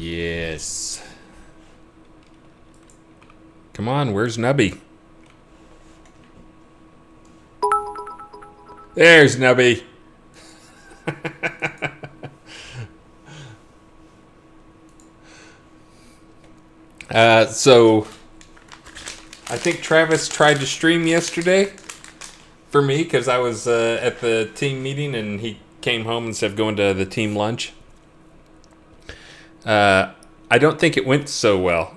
Yes. Come on, where's Nubby? There's Nubby. So I think Travis tried to stream yesterday for me because I was at the team meeting and he came home instead of going to the team lunch. I don't think it went so well.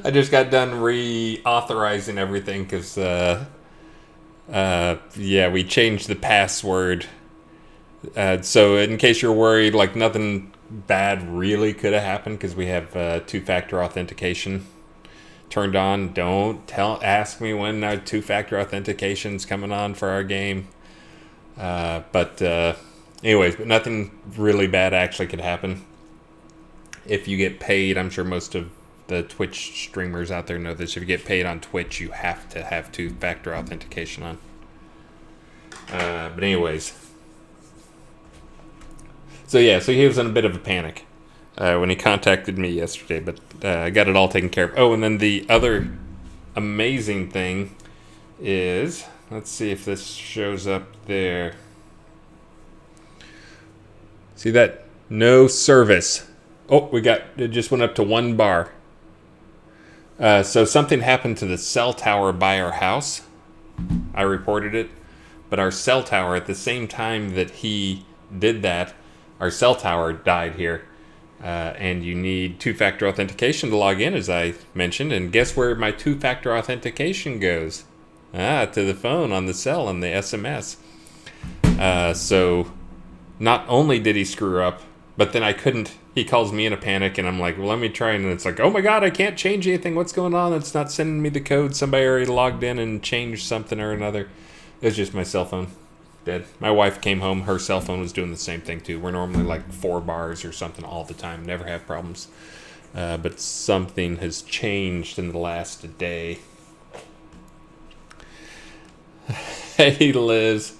I just got done reauthorizing everything because, we changed the password. So in case you're worried, like nothing bad really could have happened because we have two-factor authentication turned on. Don't ask me when two-factor authentication's coming on for our game. Anyways, but nothing really bad actually could happen. If you get paid, I'm sure most of the Twitch streamers out there know this. If you get paid on Twitch, you have to have two-factor authentication on. But anyways. So he was in a bit of a panic when he contacted me yesterday, but I got it all taken care of. Oh, and then the other amazing thing is, let's see if this shows up there. See that? No service. Oh, it just went up to 1 bar. So something happened to the cell tower by our house. I reported it. But our cell tower, at the same time that he did that, our cell tower died here. And you need two-factor authentication to log in, as I mentioned. And guess where my two-factor authentication goes? To the phone on the cell on the SMS. So not only did he screw up, but then I couldn't. He calls me in a panic, and I'm like, well, let me try. And it's like, oh my God, I can't change anything. What's going on? It's not sending me the code. Somebody already logged in and changed something or another. It was just my cell phone. Dead. My wife came home. Her cell phone was doing the same thing, too. We're normally like 4 bars or something all the time. Never have problems. But something has changed in the last day. Hey, Liz.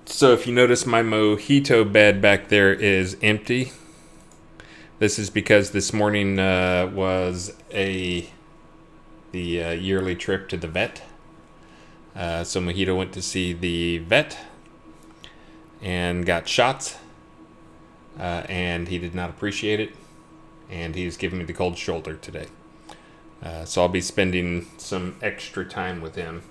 So if you notice, my mojito bed back there is empty. This is because this morning was the yearly trip to the vet. So Mojito went to see the vet and got shots, and he did not appreciate it, and he's giving me the cold shoulder today. So I'll be spending some extra time with him.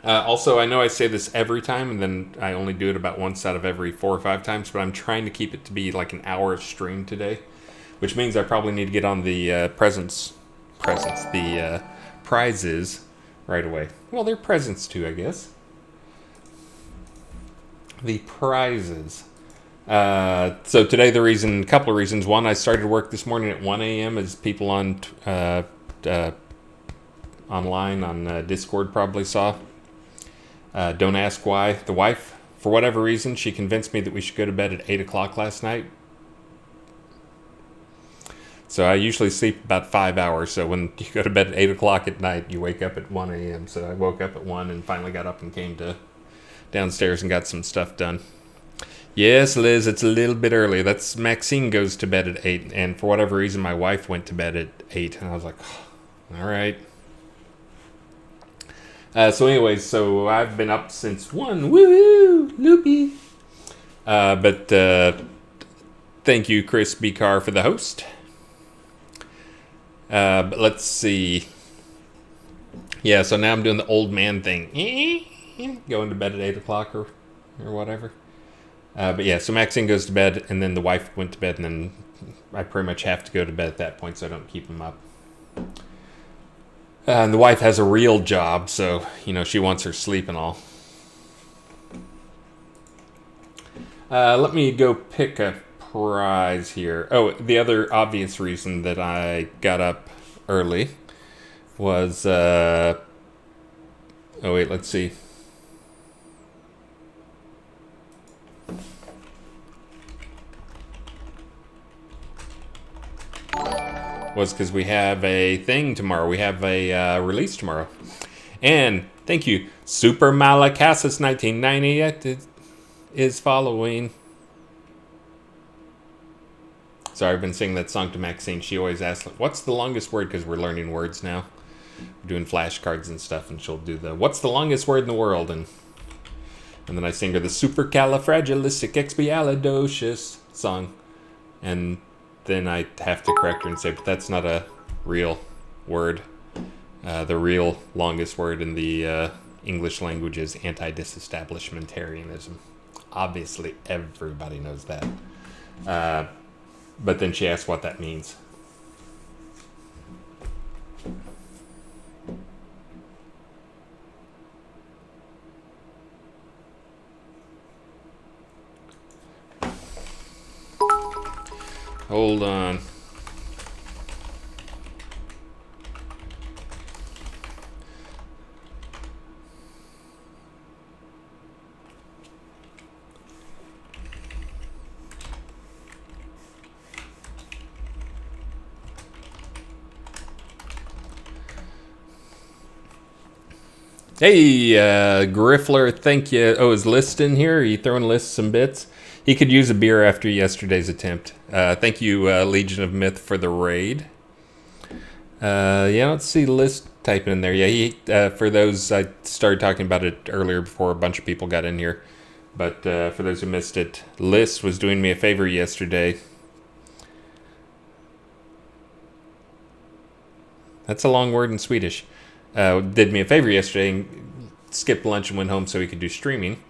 Also, I know I say this every time, and then I only do it about once out of every 4 or 5 times, but I'm trying to keep it to be like an hour of stream today, which means I probably need to get on the prizes right away. Well, they're presents too, I guess. The prizes. So today, a couple of reasons. One, I started work this morning at 1 a.m. as people on online on Discord probably saw. Don't ask why. The wife, for whatever reason, she convinced me that we should go to bed at 8 o'clock last night. So I usually sleep about 5 hours. So when you go to bed at 8 o'clock at night, you wake up at 1 a.m. So I woke up at 1 and finally got up and came downstairs and got some stuff done. Yes, Liz, it's a little bit early. That's Maxine goes to bed at 8. And for whatever reason, my wife went to bed at 8. And I was like, all right. So I've been up since 1. Woohoo! Loopy! But thank you, Chris B. Carr, for the host. But let's see. Yeah, so now I'm doing the old man thing. Going to bed at 8 o'clock or whatever. But yeah, so Maxine goes to bed, and then the wife went to bed, and then I pretty much have to go to bed at that point so I don't keep them up. And the wife has a real job, so, she wants her sleep and all. Let me go pick a prize here. Oh, the other obvious reason that I got up early was, let's see. Was because we have a thing tomorrow. We have a release tomorrow. And Thank you. Super Malakassus 1990 is following. Sorry, I've been singing that song to Maxine. She always asks, what's the longest word? Because we're learning words now. We're doing flashcards and stuff, and she'll do the, what's the longest word in the world? And then I sing her the Supercalifragilisticexpialidocious song. And then I have to correct her and say, but that's not a real word. The real longest word in the English language is anti-disestablishmentarianism. Obviously, everybody knows that. But then she asks what that means. Hold on. Hey, Griffler, thank you. Oh, is List in here? Are you throwing List some bits? He could use a beer after yesterday's attempt. Thank you, Legion of Myth, for the raid. Yeah, let's see List typing in there. Yeah, he, for those, I started talking about it earlier before a bunch of people got in here. But for those who missed it, List was doing me a favor yesterday. That's a long word in Swedish. Did me a favor yesterday and skipped lunch and went home so he could do streaming.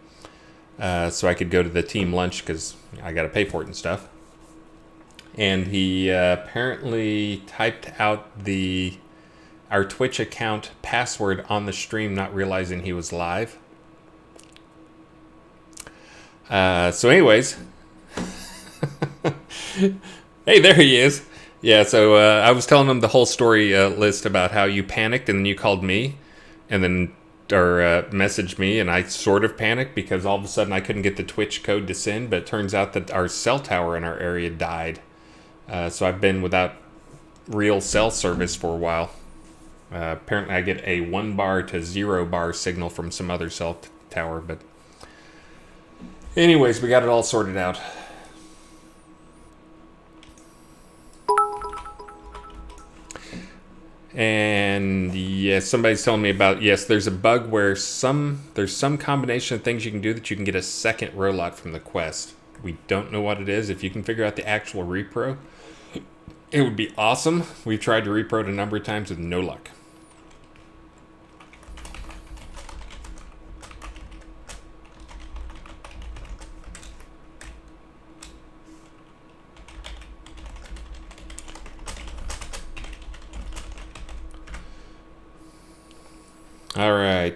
So I could go to the team lunch because I got to pay for it and stuff. And he apparently typed out our Twitch account password on the stream, not realizing he was live. So anyways. Hey, there he is. Yeah, so I was telling him the whole story List about how you panicked and then you called me and then messaged me, and I sort of panicked because all of a sudden I couldn't get the Twitch code to send, but it turns out that our cell tower in our area died. So I've been without real cell service for a while. Apparently I get a 1 bar to 0 bar signal from some other cell tower, but anyways, we got it all sorted out. And yes, somebody's telling me about, yes, there's a bug where there's some combination of things you can do that you can get a second rollout from the quest. We don't know what it is. If you can figure out the actual repro, it would be awesome. We've tried to repro it a number of times with no luck. All right.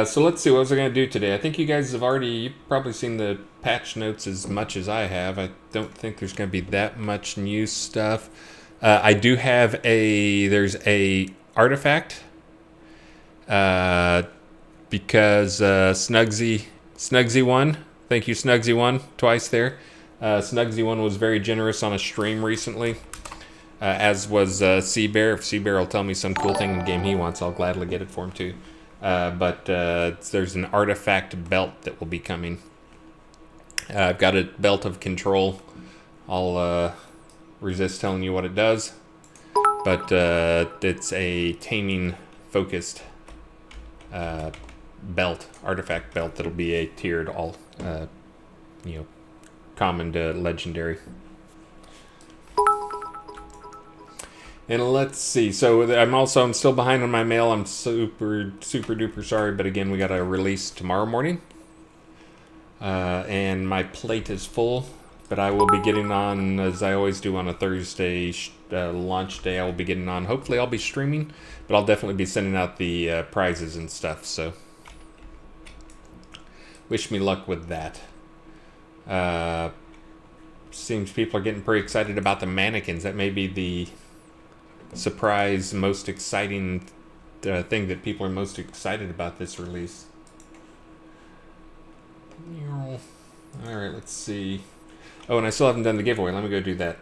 So let's see. What was I going to do today? I think you guys have you've probably seen the patch notes as much as I have. I don't think there's going to be that much new stuff. I do have there's a artifact. Because Snugsy1, thank you Snugsy1, twice there. Snugsy1 was very generous on a stream recently. As was Seabear. If Seabear will tell me some cool thing in the game he wants, I'll gladly get it for him too. But there's an artifact belt that will be coming. I've got a belt of control. I'll resist telling you what it does. But it's a taming focused belt, artifact belt that'll be a tiered common to legendary. And let's see. So I'm still behind on my mail. I'm super duper sorry, but again, we got a release tomorrow morning. And my plate is full, but I will be getting on, as I always do on a Thursday launch day. I will be getting on. Hopefully I'll be streaming, but I'll definitely be sending out the prizes and stuff. So wish me luck with that. Seems people are getting pretty excited about the mannequins. That may be the surprise, most exciting thing that people are most excited about this release. Alright, let's see. Oh, and I still haven't done the giveaway. Let me go do that.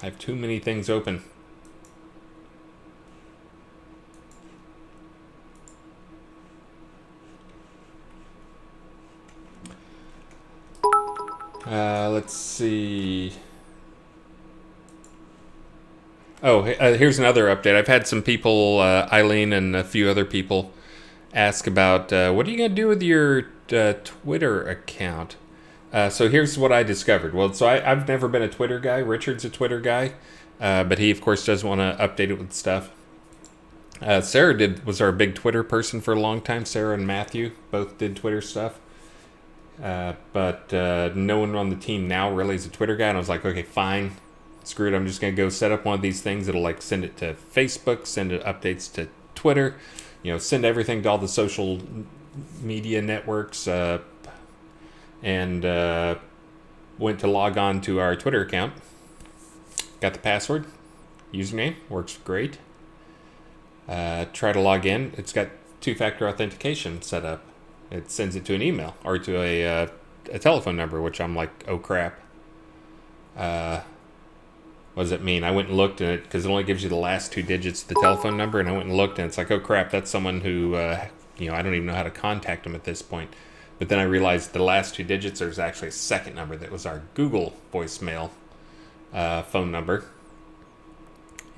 I have too many things open. Let's see. Oh, here's another update. I've had some people, Eileen and a few other people, ask about what are you going to do with your Twitter account? So here's what I discovered. Well, so I've never been a Twitter guy. Richard's a Twitter guy, but he, of course, does want to update it with stuff. Sarah was our big Twitter person for a long time. Sarah and Matthew both did Twitter stuff. But no one on the team now really is a Twitter guy. And I was like, okay, fine. Screw it. I'm just going to go set up one of these things. It'll like send it to Facebook, send it updates to Twitter, send everything to all the social media networks, and went to log on to our Twitter account. Got the password, username, works great. Try to log in. It's got two-factor authentication set up. It sends it to an email or to a telephone number, which I'm like, oh crap. What does it mean? I went and looked at it because it only gives you the last two digits of the telephone number, and I went and looked, and it's like, oh crap, that's someone who, I don't even know how to contact them at this point. But then I realized the last two digits, there's actually a second number that was our Google voicemail phone number.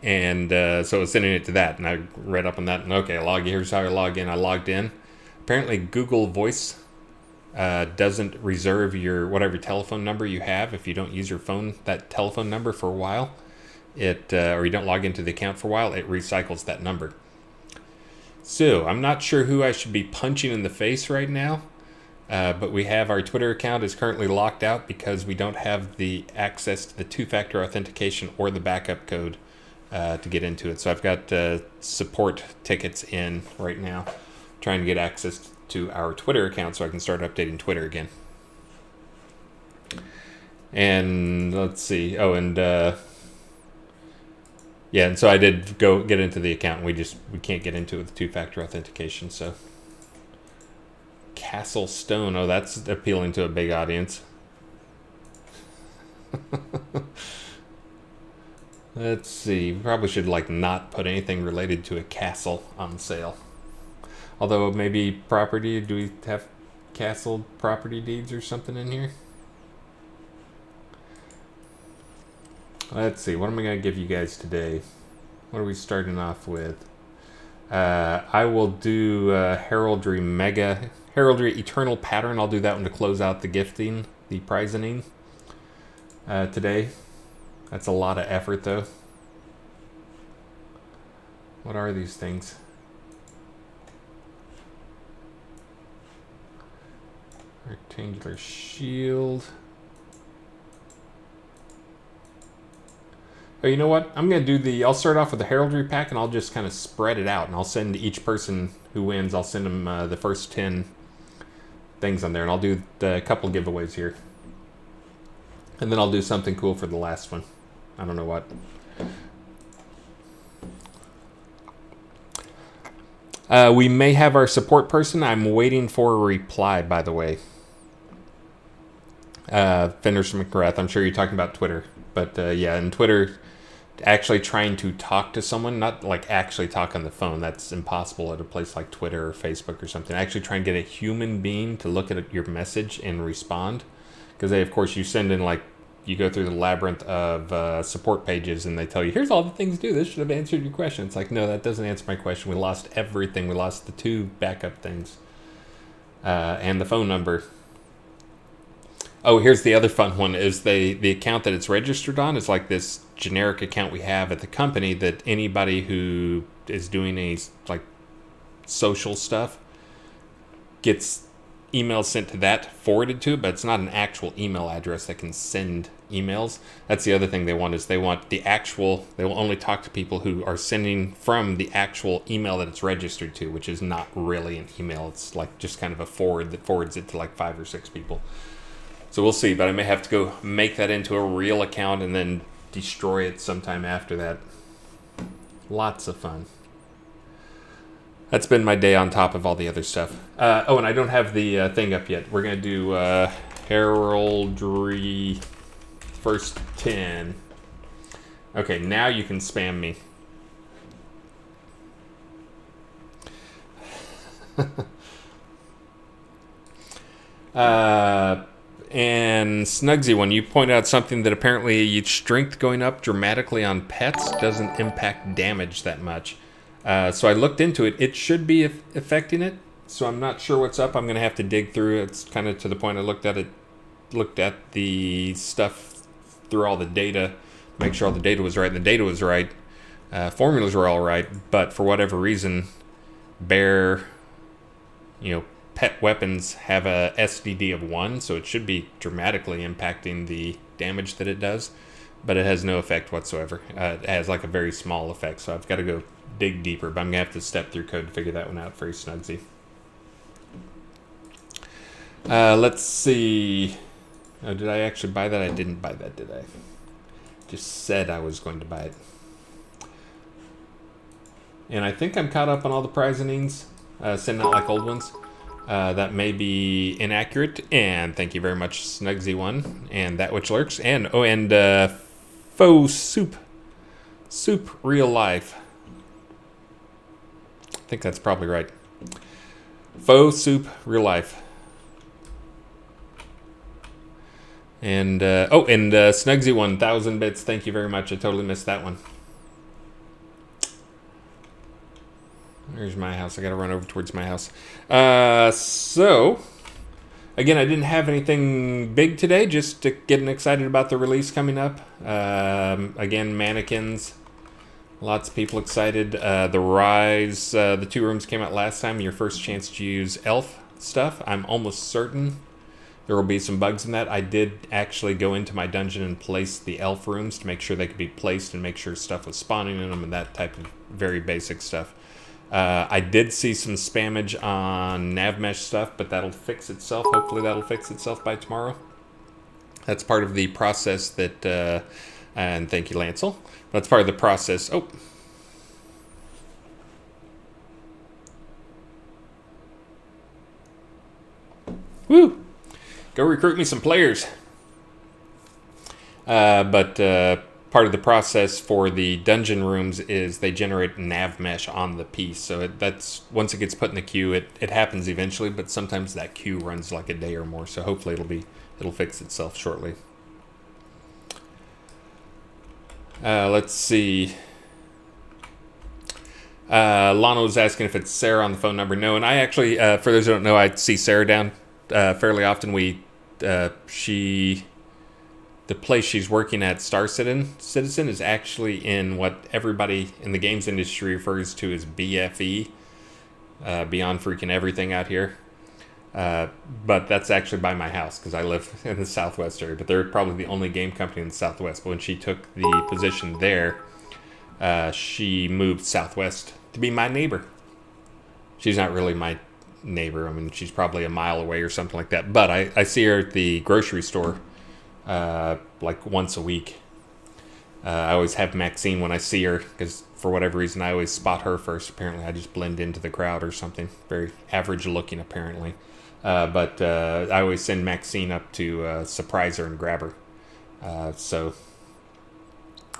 And so I was sending it to that, and I read up on that, and okay, here's how I log in. I logged in. Apparently Google Voice doesn't reserve your whatever telephone number you have if you don't use your phone, that telephone number for a while. Or you don't log into the account for a while, it recycles that number. So I'm not sure who I should be punching in the face right now, but we have our Twitter account is currently locked out because we don't have the access to the two-factor authentication or the backup code to get into it. So I've got support tickets in right now, trying to get access to our Twitter account so I can start updating Twitter again. And let's see. Oh, and and so I did go get into the account. We can't get into it with two-factor authentication. So Castle Stone. Oh, that's appealing to a big audience. Let's see. We probably should not put anything related to a castle on sale. Although maybe property. Do we have castle property deeds or something in here? Let's see. What am I going to give you guys today? What are we starting off with? I will do Heraldry Eternal Pattern. I'll do that one to close out the gifting, the prizing today. That's a lot of effort, though. What are these things? Rectangular shield. Oh, you know what? I'll start off with the Heraldry pack, and I'll just kind of spread it out, and I'll send each person who wins, I'll send them the first 10 things on there, and I'll do a couple giveaways here. And then I'll do something cool for the last one. I don't know what. We may have our support person. I'm waiting for a reply, by the way. Fenders McGrath, I'm sure you're talking about Twitter. But yeah, in Twitter, actually trying to talk to someone, not actually talk on the phone. That's impossible at a place like Twitter or Facebook or something. Actually try and get a human being to look at your message and respond. Because of course, you send in you go through the labyrinth of support pages and they tell you, here's all the things to do. This should have answered your question. It's like, no, that doesn't answer my question. We lost everything. We lost the 2 backup things and the phone number. Oh, here's the other fun one is the account that it's registered on is this generic account we have at the company that anybody who is doing any social stuff gets emails sent to that, forwarded to, but it's not an actual email address that can send emails. That's the other thing they want is they will only talk to people who are sending from the actual email that it's registered to, which is not really an email. It's just kind of a forward that forwards it to 5 or 6 people. So we'll see, but I may have to go make that into a real account and then destroy it sometime after that. Lots of fun. That's been my day on top of all the other stuff. And I don't have the thing up yet. We're going to do Heraldry first 10. Okay, now you can spam me. And Snugsy One, you point out something that apparently strength going up dramatically on pets doesn't impact damage that much. So I looked into it. It should be affecting it. So I'm not sure what's up. I'm going to have to dig through. It's kind of to the point I looked at the stuff through all the data, make sure all the data was right. And the data was right. Formulas were all right. But for whatever reason, bear, pet weapons have a SDD of 1, so it should be dramatically impacting the damage that it does, but it has no effect whatsoever. It has like a very small effect, so I've got to go dig deeper, but I'm going to have to step through code to figure that one out for you, Snugsy. Let's see. Oh, did I actually buy that? I didn't buy that, did I? Just said I was going to buy it. And I think I'm caught up on all the prizings, sending out like old ones. That may be inaccurate, and thank you very much, Snugsy One, and That Which Lurks, and Faux Soup Real Life. I think that's probably right. Faux Soup Real Life. And Snugsy One, 1,000 bits, thank you very much. I totally missed that one. There's my house. I gotta run over towards my house. So, again, I didn't have anything big today, just getting excited about the release coming up. Again, mannequins. Lots of people excited. The Rise, the 2 rooms came out last time. Your first chance to use elf stuff. I'm almost certain there will be some bugs in that. I did actually go into my dungeon and place the elf rooms to make sure they could be placed and make sure stuff was spawning in them and that type of very basic stuff. I did see some spammage on navmesh stuff, but that'll fix itself. Hopefully that'll fix itself by tomorrow. That's part of the process that, and thank you, Lancel. That's part of the process. Oh. Woo! Go recruit me some players. Part of the process for the dungeon rooms is they generate nav mesh on the piece. So that's once it gets put in the queue, it happens eventually, but sometimes that queue runs like a day or more. So hopefully it'll fix itself shortly. Let's see. Lana was asking if it's Sarah on the phone number. No, and I actually, for those who don't know, I see Sarah down fairly often. The place she's working at, Star Citizen, is actually in what everybody in the games industry refers to as BFE, Beyond Freaking Everything out here. But that's actually by my house because I live in the Southwest area. But they're probably the only game company in the Southwest. But when she took the position there, she moved Southwest to be my neighbor. She's not really my neighbor. I mean, she's probably a mile away or something like that. But I see her at the grocery store like once a week. I always have Maxine when I see her because for whatever reason I always spot her first. Apparently I just blend into the crowd or something. Very average looking apparently. But I always send Maxine up to surprise her and grab her. But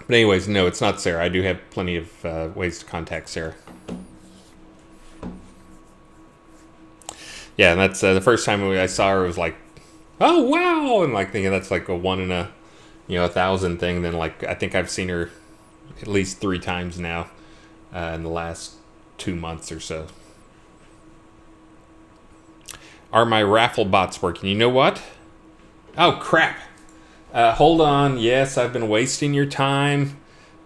anyways, no, it's not Sarah. I do have plenty of ways to contact Sarah. Yeah, and that's the first time I saw her, it was like, oh wow, and like thinking that's like a 1 in a 1,000 thing. Then like I think I've seen her at least 3 times now in the last 2 months or so. Are my raffle bots working? You know what? Oh crap! Hold on. Yes, I've been wasting your time.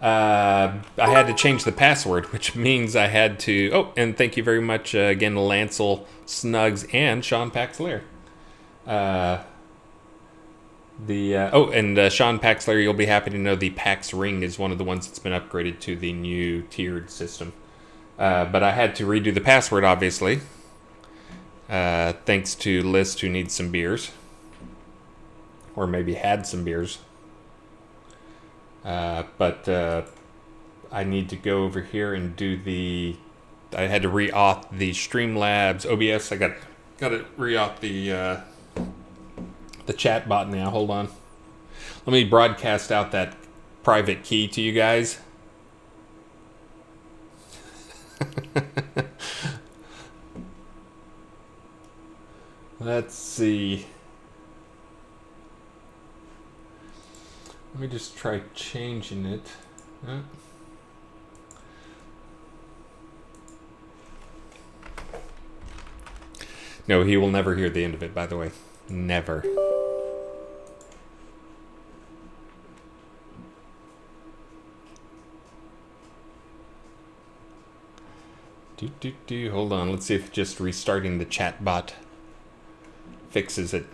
I had to change the password, which means I had to. Oh, and thank you very much again, Lancel, Snugs, and Sean Paxler. Sean Paxler, you'll be happy to know the Pax Ring is one of the ones that's been upgraded to the new tiered system. But I had to redo the password, obviously. Thanks to List, who needs some beers. Or maybe had some beers. I need to go over here and do I had to re-auth the Streamlabs OBS. I got to re-auth the chat bot now. Hold on. Let me broadcast out that private key to you guys. Let's see. Let me just try changing it. No, he will never hear the end of it, by the way. Never. Hold on, let's see if just restarting the chat bot fixes it.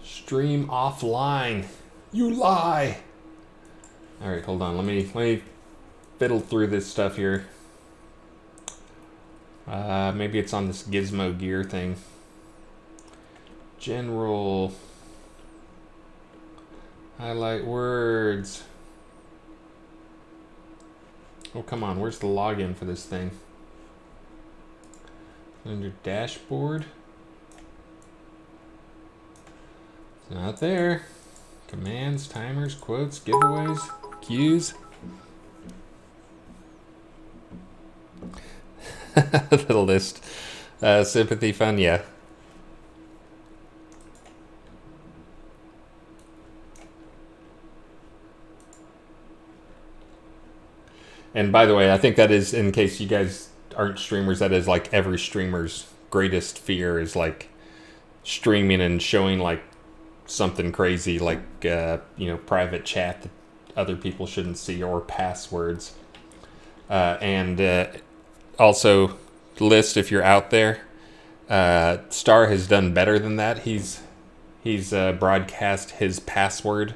Stream offline. You lie. All right, hold on. Let me fiddle through this stuff here. Maybe it's on this Gizmo Gear thing. General. Highlight words. Oh, come on. Where's the login for this thing? Under dashboard. It's not there. Commands, timers, quotes, giveaways, cues. Little list. Sympathy fun, yeah. And by the way, I think that is, in case you guys aren't streamers, that is like every streamer's greatest fear is like streaming and showing like something crazy like, private chat that other people shouldn't see or passwords. And also, list if you're out there, Star has done better than that. He's broadcast his password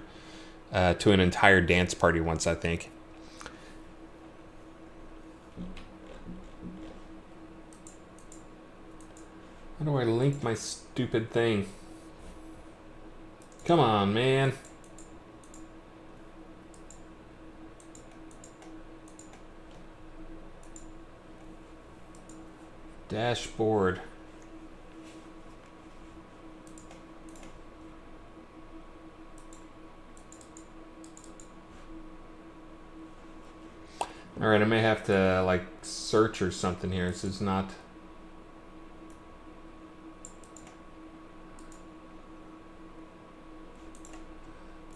to an entire dance party once, I think. How do I link my stupid thing? Come on, man. Dashboard. All right, I may have to like search or something here. This is not.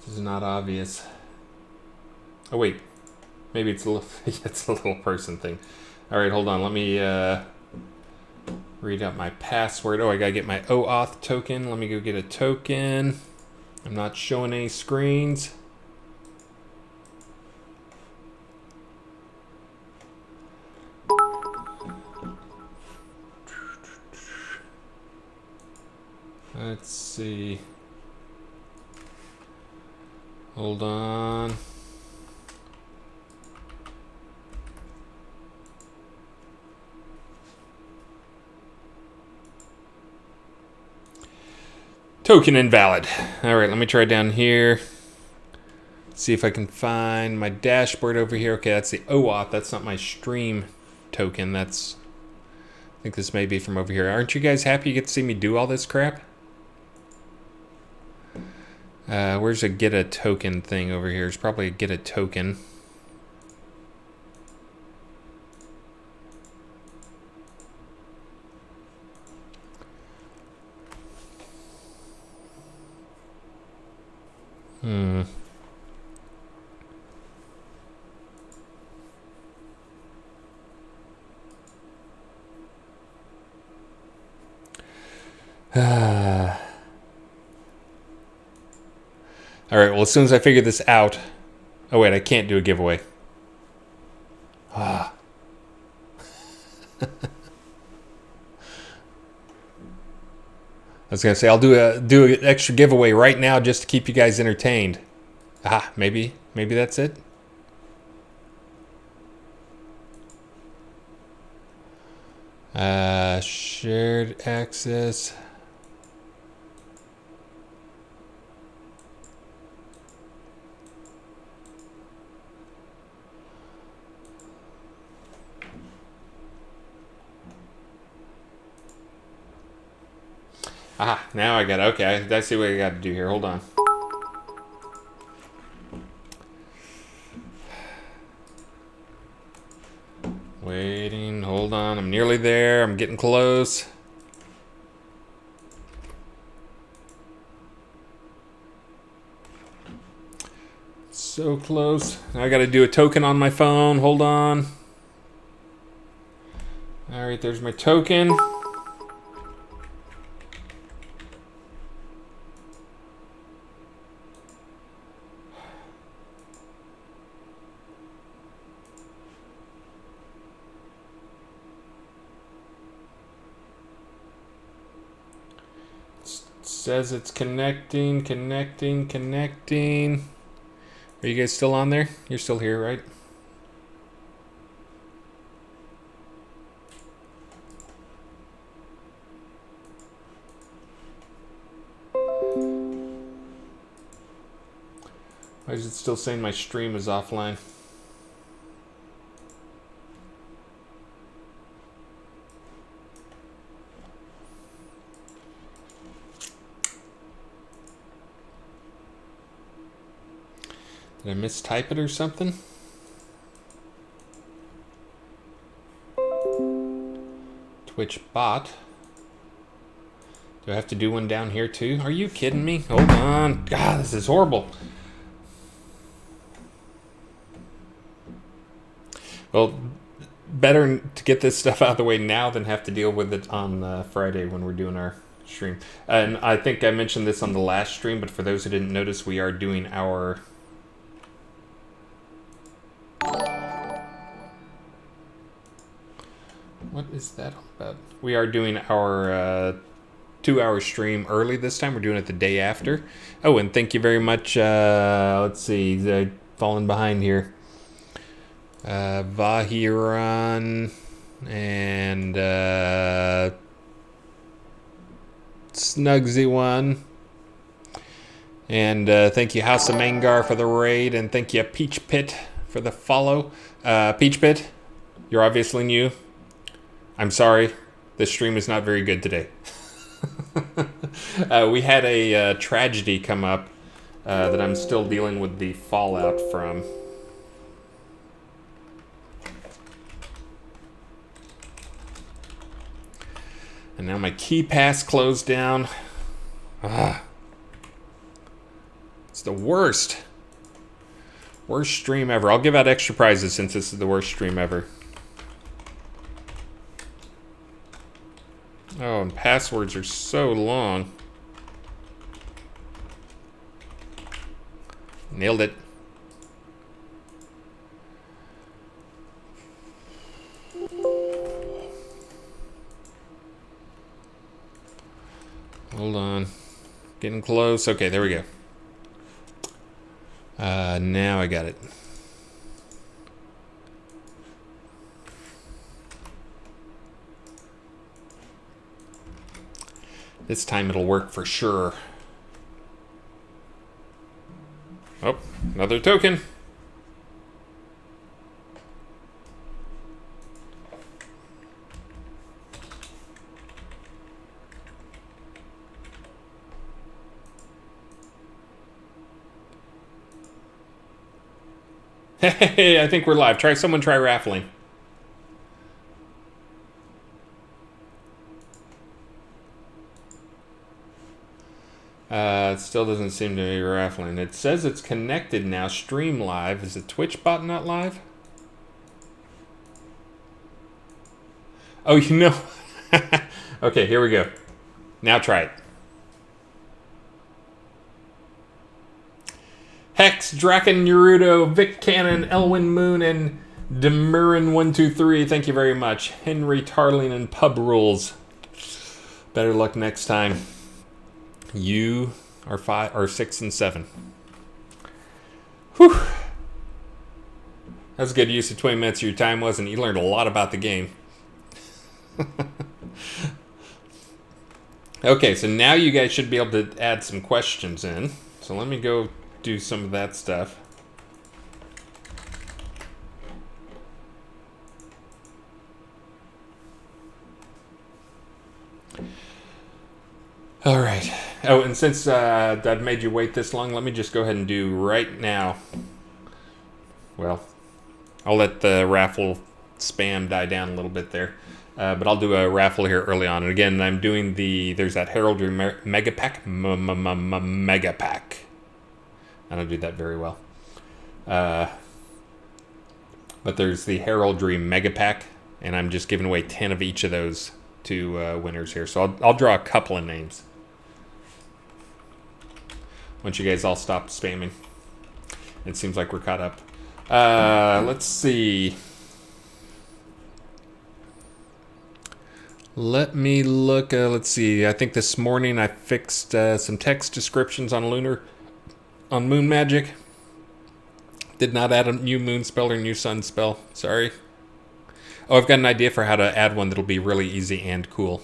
This is not obvious. Oh wait, maybe it's a little. It's a little person thing. All right, hold on. Let me read out my password. Oh, I gotta get my OAuth token. Let me go get a token. I'm not showing any screens. Let's see. Hold on. Token invalid. All right, let me try down here. See if I can find my dashboard over here. Okay, that's the OAuth. That's not my stream token. That's. I think this may be from over here. Aren't you guys happy you get to see me do all this crap? Where's a get a token thing over here? It's probably a get a token. All right, well, as soon as I figure this out... Oh, wait, I can't do a giveaway. I was going to say, I'll do an extra giveaway right now just to keep you guys entertained. Maybe that's it. Shared access... now I got it. Okay, I see what I got to do here. Hold on. Waiting. Hold on. I'm nearly there. I'm getting close. So close. Now I got to do a token on my phone. Hold on. All right, there's my token. Says it's connecting. Are you guys still on there? You're still here, right? Why is it still saying my stream is offline? Did I mistype it or something? Twitch bot. Do I have to do one down here too? Are you kidding me? Hold on. God, this is horrible. Well, better to get this stuff out of the way now than have to deal with it on Friday when we're doing our stream. And I think I mentioned this on the last stream, but for those who didn't notice, we are doing our... What is that all about? We are doing our 2-hour stream early this time. We're doing it the day after. Oh, and thank you very much. Let's see. I've fallen behind here. Vahiran and Snugsy One. And thank you, House of Mangar, for the raid. And thank you, Peach Pit, for the follow. Peach Pit, you're obviously new. I'm sorry, this stream is not very good today. We had a tragedy come up that I'm still dealing with the fallout from. And now my key pass closed down. It's the worst. Worst stream ever. I'll give out extra prizes since this is the worst stream ever. Oh, and passwords are so long. Nailed it. Hold on. Getting close. Okay, there we go. Now I got it. This time it'll work for sure. Oh, another token. Hey, I think we're live. Someone try raffling. It still doesn't seem to be raffling. It says it's connected now. Stream live. Is the Twitch bot not live? Oh, you know. Okay, here we go. Now try it. Hex, Draken, Naruto, Vic Cannon, Elwin Moon, and Demurin123. Thank you very much. Henry Tarling and Pub Rules. Better luck next time. You are 5 or 6 and 7. Whew. That was a good use of 20 minutes of your time, wasn't it? You learned a lot about the game. Okay, so now you guys should be able to add some questions in. So let me go do some of that stuff. All right. Oh, and since I've made you wait this long, let me just go ahead and do right now. Well, I'll let the raffle spam die down a little bit there. But I'll do a raffle here early on. And again, I'm doing there's that Heraldry Mega Pack. Mega Pack. I don't do that very well. But there's the Heraldry Mega Pack, and I'm just giving away 10 of each of those to winners here. So I'll draw a couple of names once you guys all stop spamming. It seems like we're caught up. Let's see. Let me look. Let's see. I think this morning I fixed some text descriptions on Moon Magic. Did not add a new moon spell or new sun spell. Sorry. Oh, I've got an idea for how to add one that'll be really easy and cool.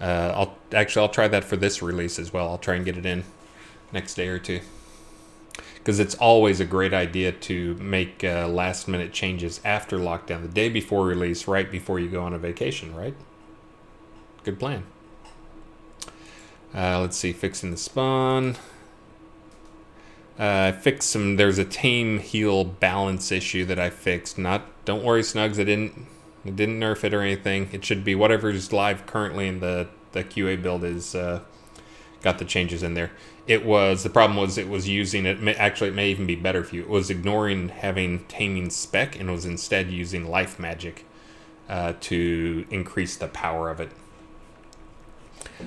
I'll try that for this release as well. I'll try and get it in next day or two. Because it's always a great idea to make last minute changes after lockdown, the day before release, right before you go on a vacation, right? Good plan. Let's see, fixing the spawn. I fixed some. There's a tame heal balance issue that I fixed. Don't worry, Snugs. I didn't nerf it or anything. It should be whatever's live currently in the QA build is got the changes in there. The problem was it was using it. Actually, it may even be better for you. It was ignoring having taming spec and was instead using life magic to increase the power of it.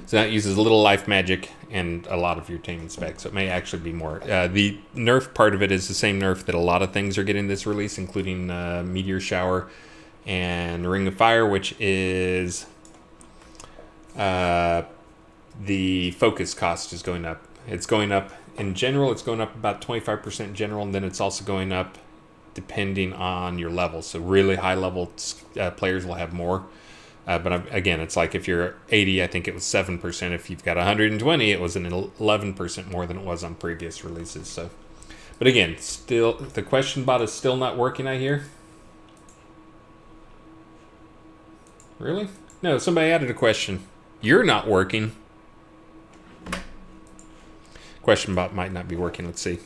So that uses a little life magic and a lot of your taming spec, so it may actually be more. The nerf part of it is the same nerf that a lot of things are getting this release, including Meteor Shower and Ring of Fire, which is the focus cost is going up. It's going up in general. It's going up about 25% in general, and then it's also going up depending on your level. So really high level players will have more. But again, it's like if you're 80, I think it was 7%. If you've got 120, it was an 11% more than it was on previous releases. So, but again, still the question bot is still not working, I hear. Really? No, somebody added a question. You're not working. Question bot might not be working. Let's see.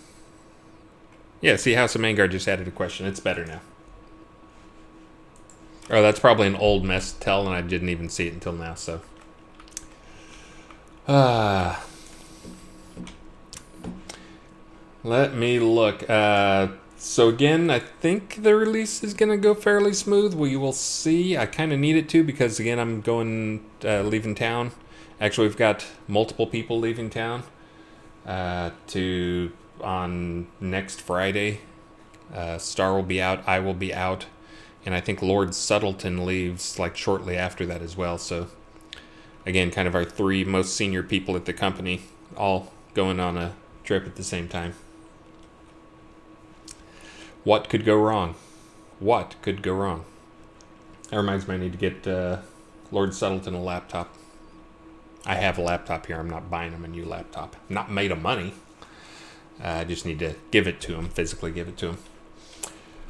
Yeah, see, House of Mangar just added a question. It's better now. Oh, that's probably an old mess to tell, and I didn't even see it until now, so. Let me look. So again, I think the release is going to go fairly smooth. We will see. I kind of need it to because, again, I'm leaving town. Actually, we've got multiple people leaving town on next Friday. Star will be out. I will be out. And I think Lord Subtleton leaves like shortly after that as well. So again, kind of our three most senior people at the company all going on a trip at the same time. What could go wrong? What could go wrong? That reminds me, I need to get Lord Subtleton a laptop. I have a laptop here. I'm not buying him a new laptop. I'm not made of money. I just need to give it to him, physically give it to him.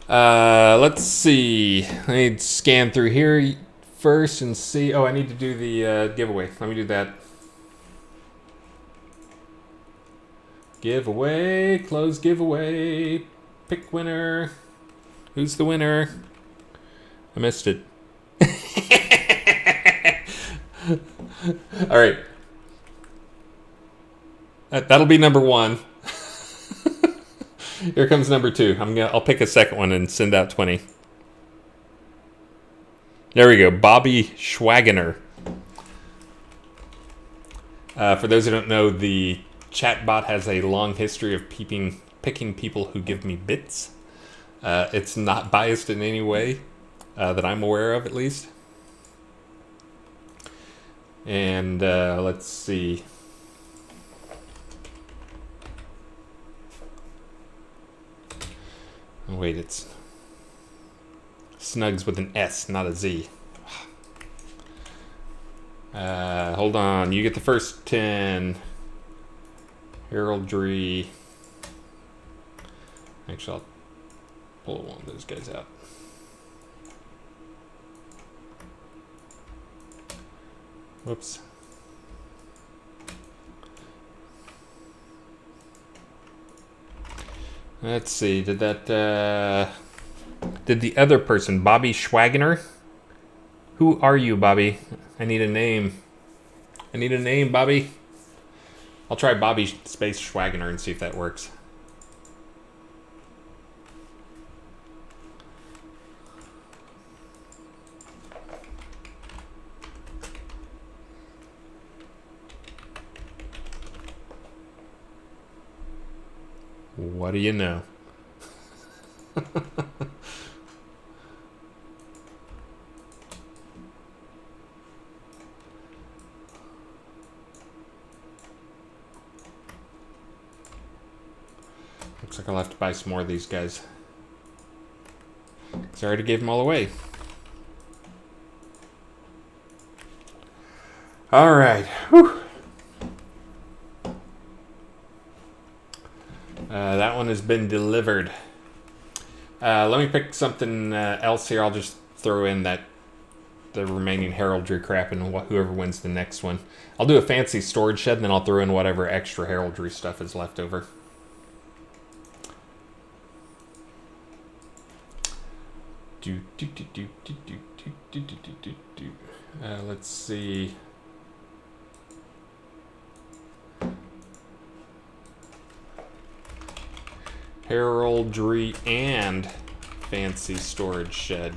Let's see. I need to scan through here first and see. Oh, I need to do the giveaway. Let me do that. Giveaway. Close giveaway. Pick winner. Who's the winner? I missed it. All right. That'll be number one. Here comes number two. I'll pick a second one and send out 20. There we go. Bobby Schwagener. For those who don't know, the chatbot has a long history of picking people who give me bits. It's not biased in any way that I'm aware of, at least. And let's see. Oh, wait, it's Snugs with an S, not a Z. Hold on. You get the first 10. Heraldry. Actually, I'll pull one of those guys out. Whoops. Let's see, did the other person, Bobby Schwagener? Who are you, Bobby? I need a name. I need a name, Bobby. I'll try Bobby space Schwagener and see if that works. What do you know? Looks like I'll have to buy some more of these guys. Because I already gave them all away. All right. Whew. That one has been delivered. Let me pick something else here. I'll just throw in the remaining heraldry crap and whoever wins the next one. I'll do a fancy storage shed, and then I'll throw in whatever extra heraldry stuff is left over. Let's see. Heraldry and fancy storage shed.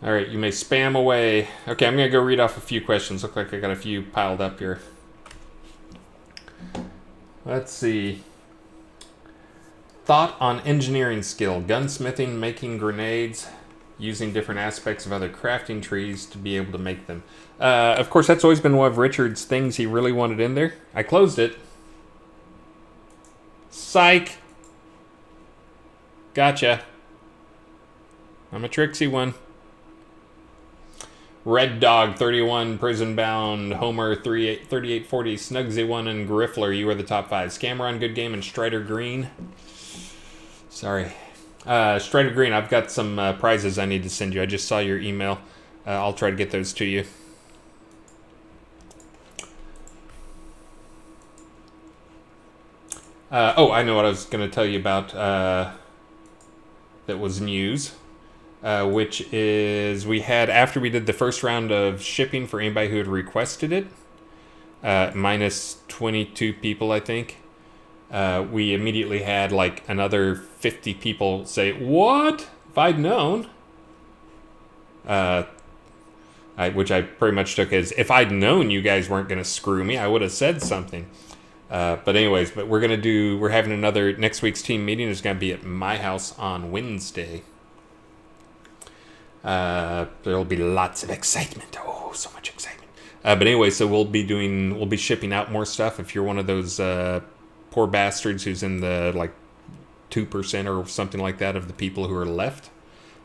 All right, you may spam away. Okay, I'm gonna go read off a few questions. Look like I got a few piled up here. Let's see. Thought on engineering skill, gunsmithing, making grenades, using different aspects of other crafting trees to be able to make them. Of course, that's always been one of Richard's things he really wanted in there. I closed it. Psych. Gotcha. I'm a tricksy one. Red Dog 31, Prison Bound, Homer 3840, Snugsy1, and Griffler. You are the top 5. Scamron, Good Game, and Strider Green. Sorry. Strider Green, I've got some prizes I need to send you. I just saw your email. I'll try to get those to you. I know what I was going to tell you about that was news, which is we had, after we did the first round of shipping for anybody who had requested it, minus 22 people, I think, we immediately had like another 50 people say, what? If I'd known. Which I pretty much took as, if I'd known you guys weren't going to screw me, I would have said something. But anyways, we're having another, next week's team meeting is going to be at my house on Wednesday. There'll be lots of excitement. Oh, so much excitement. But anyway, so we'll be shipping out more stuff. If you're one of those poor bastards who's in the like 2% or something like that of the people who are left,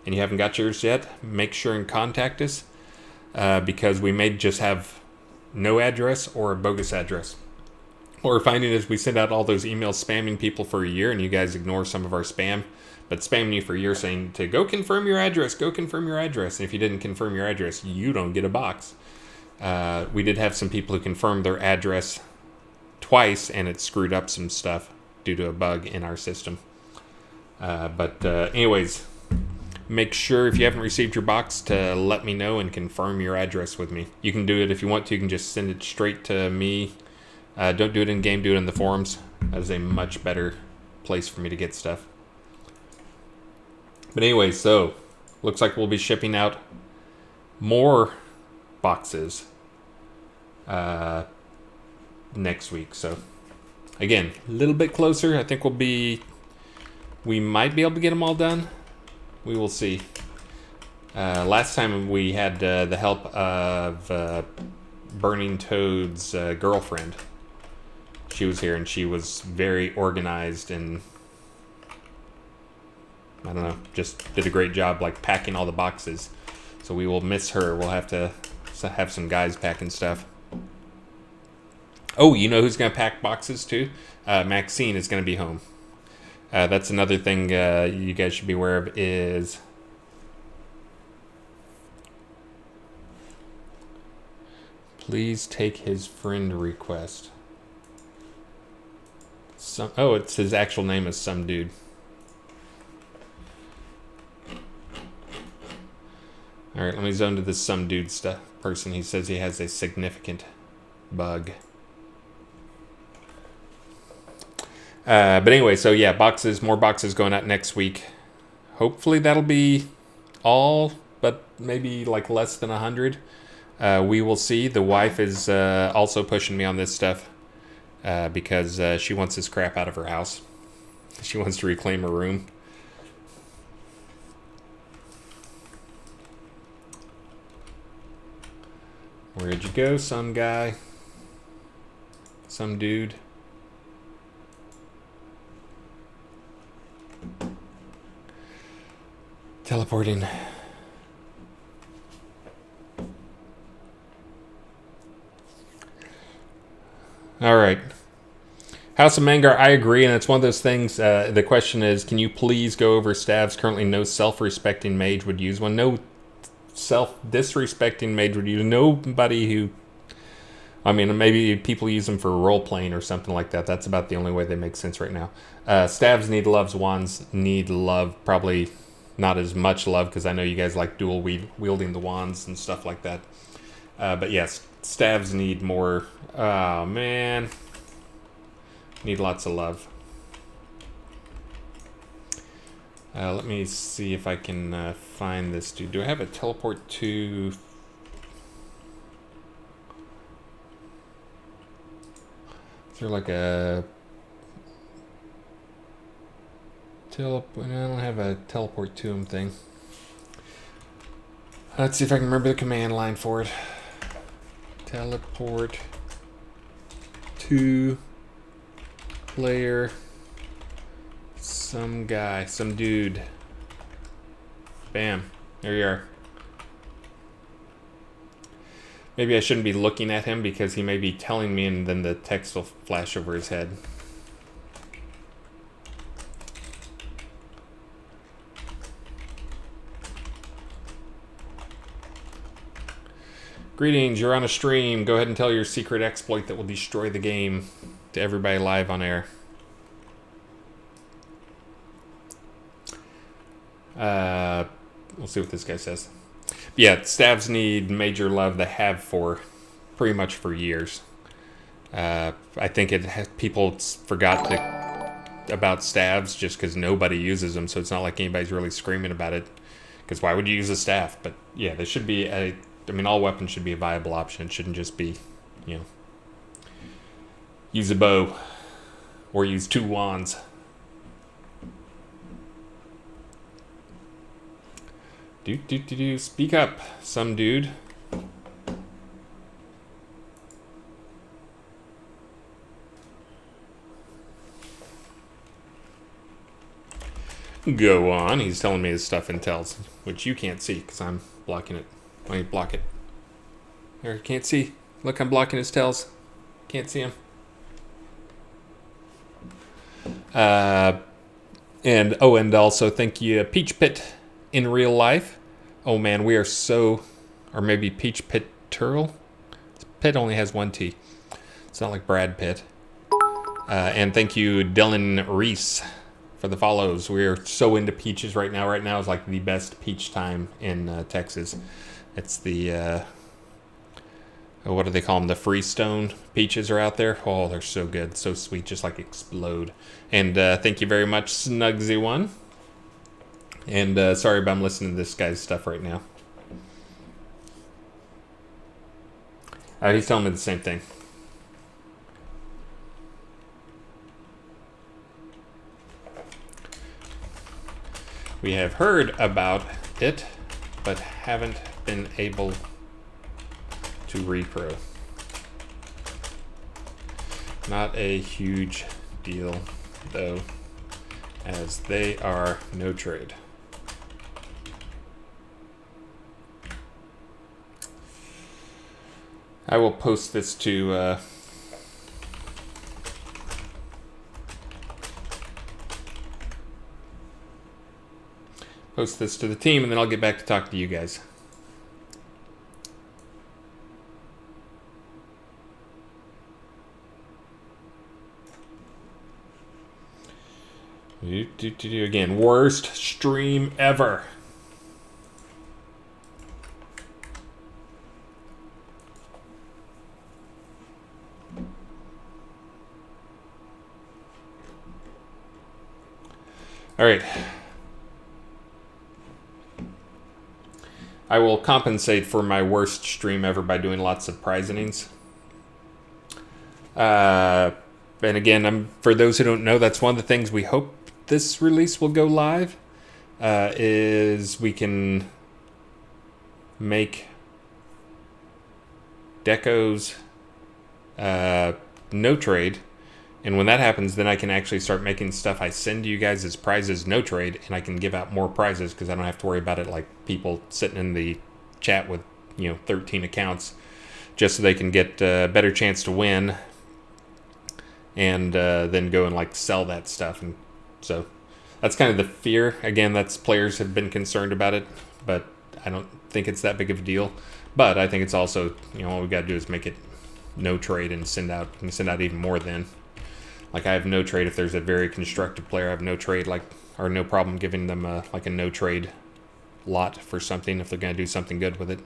and you haven't got yours yet, make sure and contact us, because we may just have no address or a bogus address. What we're finding is we send out all those emails spamming people for a year, and you guys ignore some of our spam, but spamming you for a year saying to go confirm your address, go confirm your address. And if you didn't confirm your address, you don't get a box. We did have some people who confirmed their address twice, and it screwed up some stuff due to a bug in our system. Anyways, make sure if you haven't received your box to let me know and confirm your address with me. You can do it if you want to. You can just send it straight to me. Don't do it in game, do it in the forums. That is a much better place for me to get stuff. But anyway, so looks like we'll be shipping out more boxes next week. So again, a little bit closer. I think we might be able to get them all done. We will see. Last time we had the help of Burning Toad's girlfriend. She was here and she was very organized and I don't know, just did a great job like packing all the boxes. So we will miss her. We'll have to have some guys packing stuff. Oh, you know who's going to pack boxes too? Maxine is going to be home. That's another thing you guys should be aware of is please take his friend request. It's his actual name is some dude. All right, let me zone to this some dude person. He says he has a significant bug. But anyway, so yeah, more boxes going out next week. Hopefully that'll be all, but maybe like less than 100. We will see. The wife is also pushing me on this stuff. because she wants this crap out of her house. She wants to reclaim her room. Where'd you go, some guy? Some dude? Teleporting. All right. House of Mangar, I agree, and it's one of those things. The question is, can you please go over stabs? Currently, no self-respecting mage would use one. No self-disrespecting mage would use. Nobody who... I mean, maybe people use them for role-playing or something like that. That's about the only way they make sense right now. Stabs need loves. Wands need love. Probably not as much love, because I know you guys like dual wielding the wands and stuff like that. But yes, stabs need more... Oh, man... Need lots of love. Let me see if I can find this dude. Do I have a teleport to... Is there like a... I don't have a teleport to him thing. Let's see if I can remember the command line for it. Teleport to... player, some guy, some dude. Bam, there you are. Maybe I shouldn't be looking at him because he may be telling me and then the text will flash over his head. Greetings, you're on a stream. Go ahead and tell your secret exploit that will destroy the game to everybody live on air. We'll see what this guy says. Yeah, stabs need major love. They have for pretty much for years. I think people forgot about stabs just because nobody uses them, so it's not like anybody's really screaming about it. Because why would you use a staff? But yeah, there should be I mean, all weapons should be a viable option. It shouldn't just be, you know, use a bow or use 2 wands. Speak up, some dude. Go on. He's telling me his stuff in tells, which you can't see because I'm blocking it. Let me block it. There, can't see. Look, I'm blocking his tells. Can't see him. And also thank you, Peach Pit in real life. Oh man, we are so, or maybe Peach Pit Turl. Pitt only has 1 T. It's not like Brad Pitt. And thank you, Dylan Reese, for the follows. We are so into peaches right now. Right now is like the best peach time in Texas. It's the, what do they call them? The Freestone peaches are out there. Oh, they're so good. So sweet. Just like explode. And thank you very much, Snugsy1. And sorry about I'm listening to this guy's stuff right now. He's telling me the same thing. We have heard about it, but haven't been able to repro. Not a huge deal, though, as they are no trade. I will post this to the team, and then I'll get back to talk to you guys. Again, worst stream ever. All right. I will compensate for my worst stream ever by doing lots of prize innings. And again, for those who don't know, that's one of the things we hope this release will go live, is we can make decos no trade. And when that happens, then I can actually start making stuff I send to you guys as prizes no trade, and I can give out more prizes because I don't have to worry about it like people sitting in the chat with 13 accounts, just so they can get a better chance to win, and then go and like sell that stuff. And so that's kind of the fear. Again, that's players have been concerned about it, but I don't think it's that big of a deal. But I think it's also, all we got to do is make it no trade and send out even more then. Like, I have no trade if there's a very constructive player. I have no trade, or no problem giving them a no trade lot for something if they're going to do something good with it.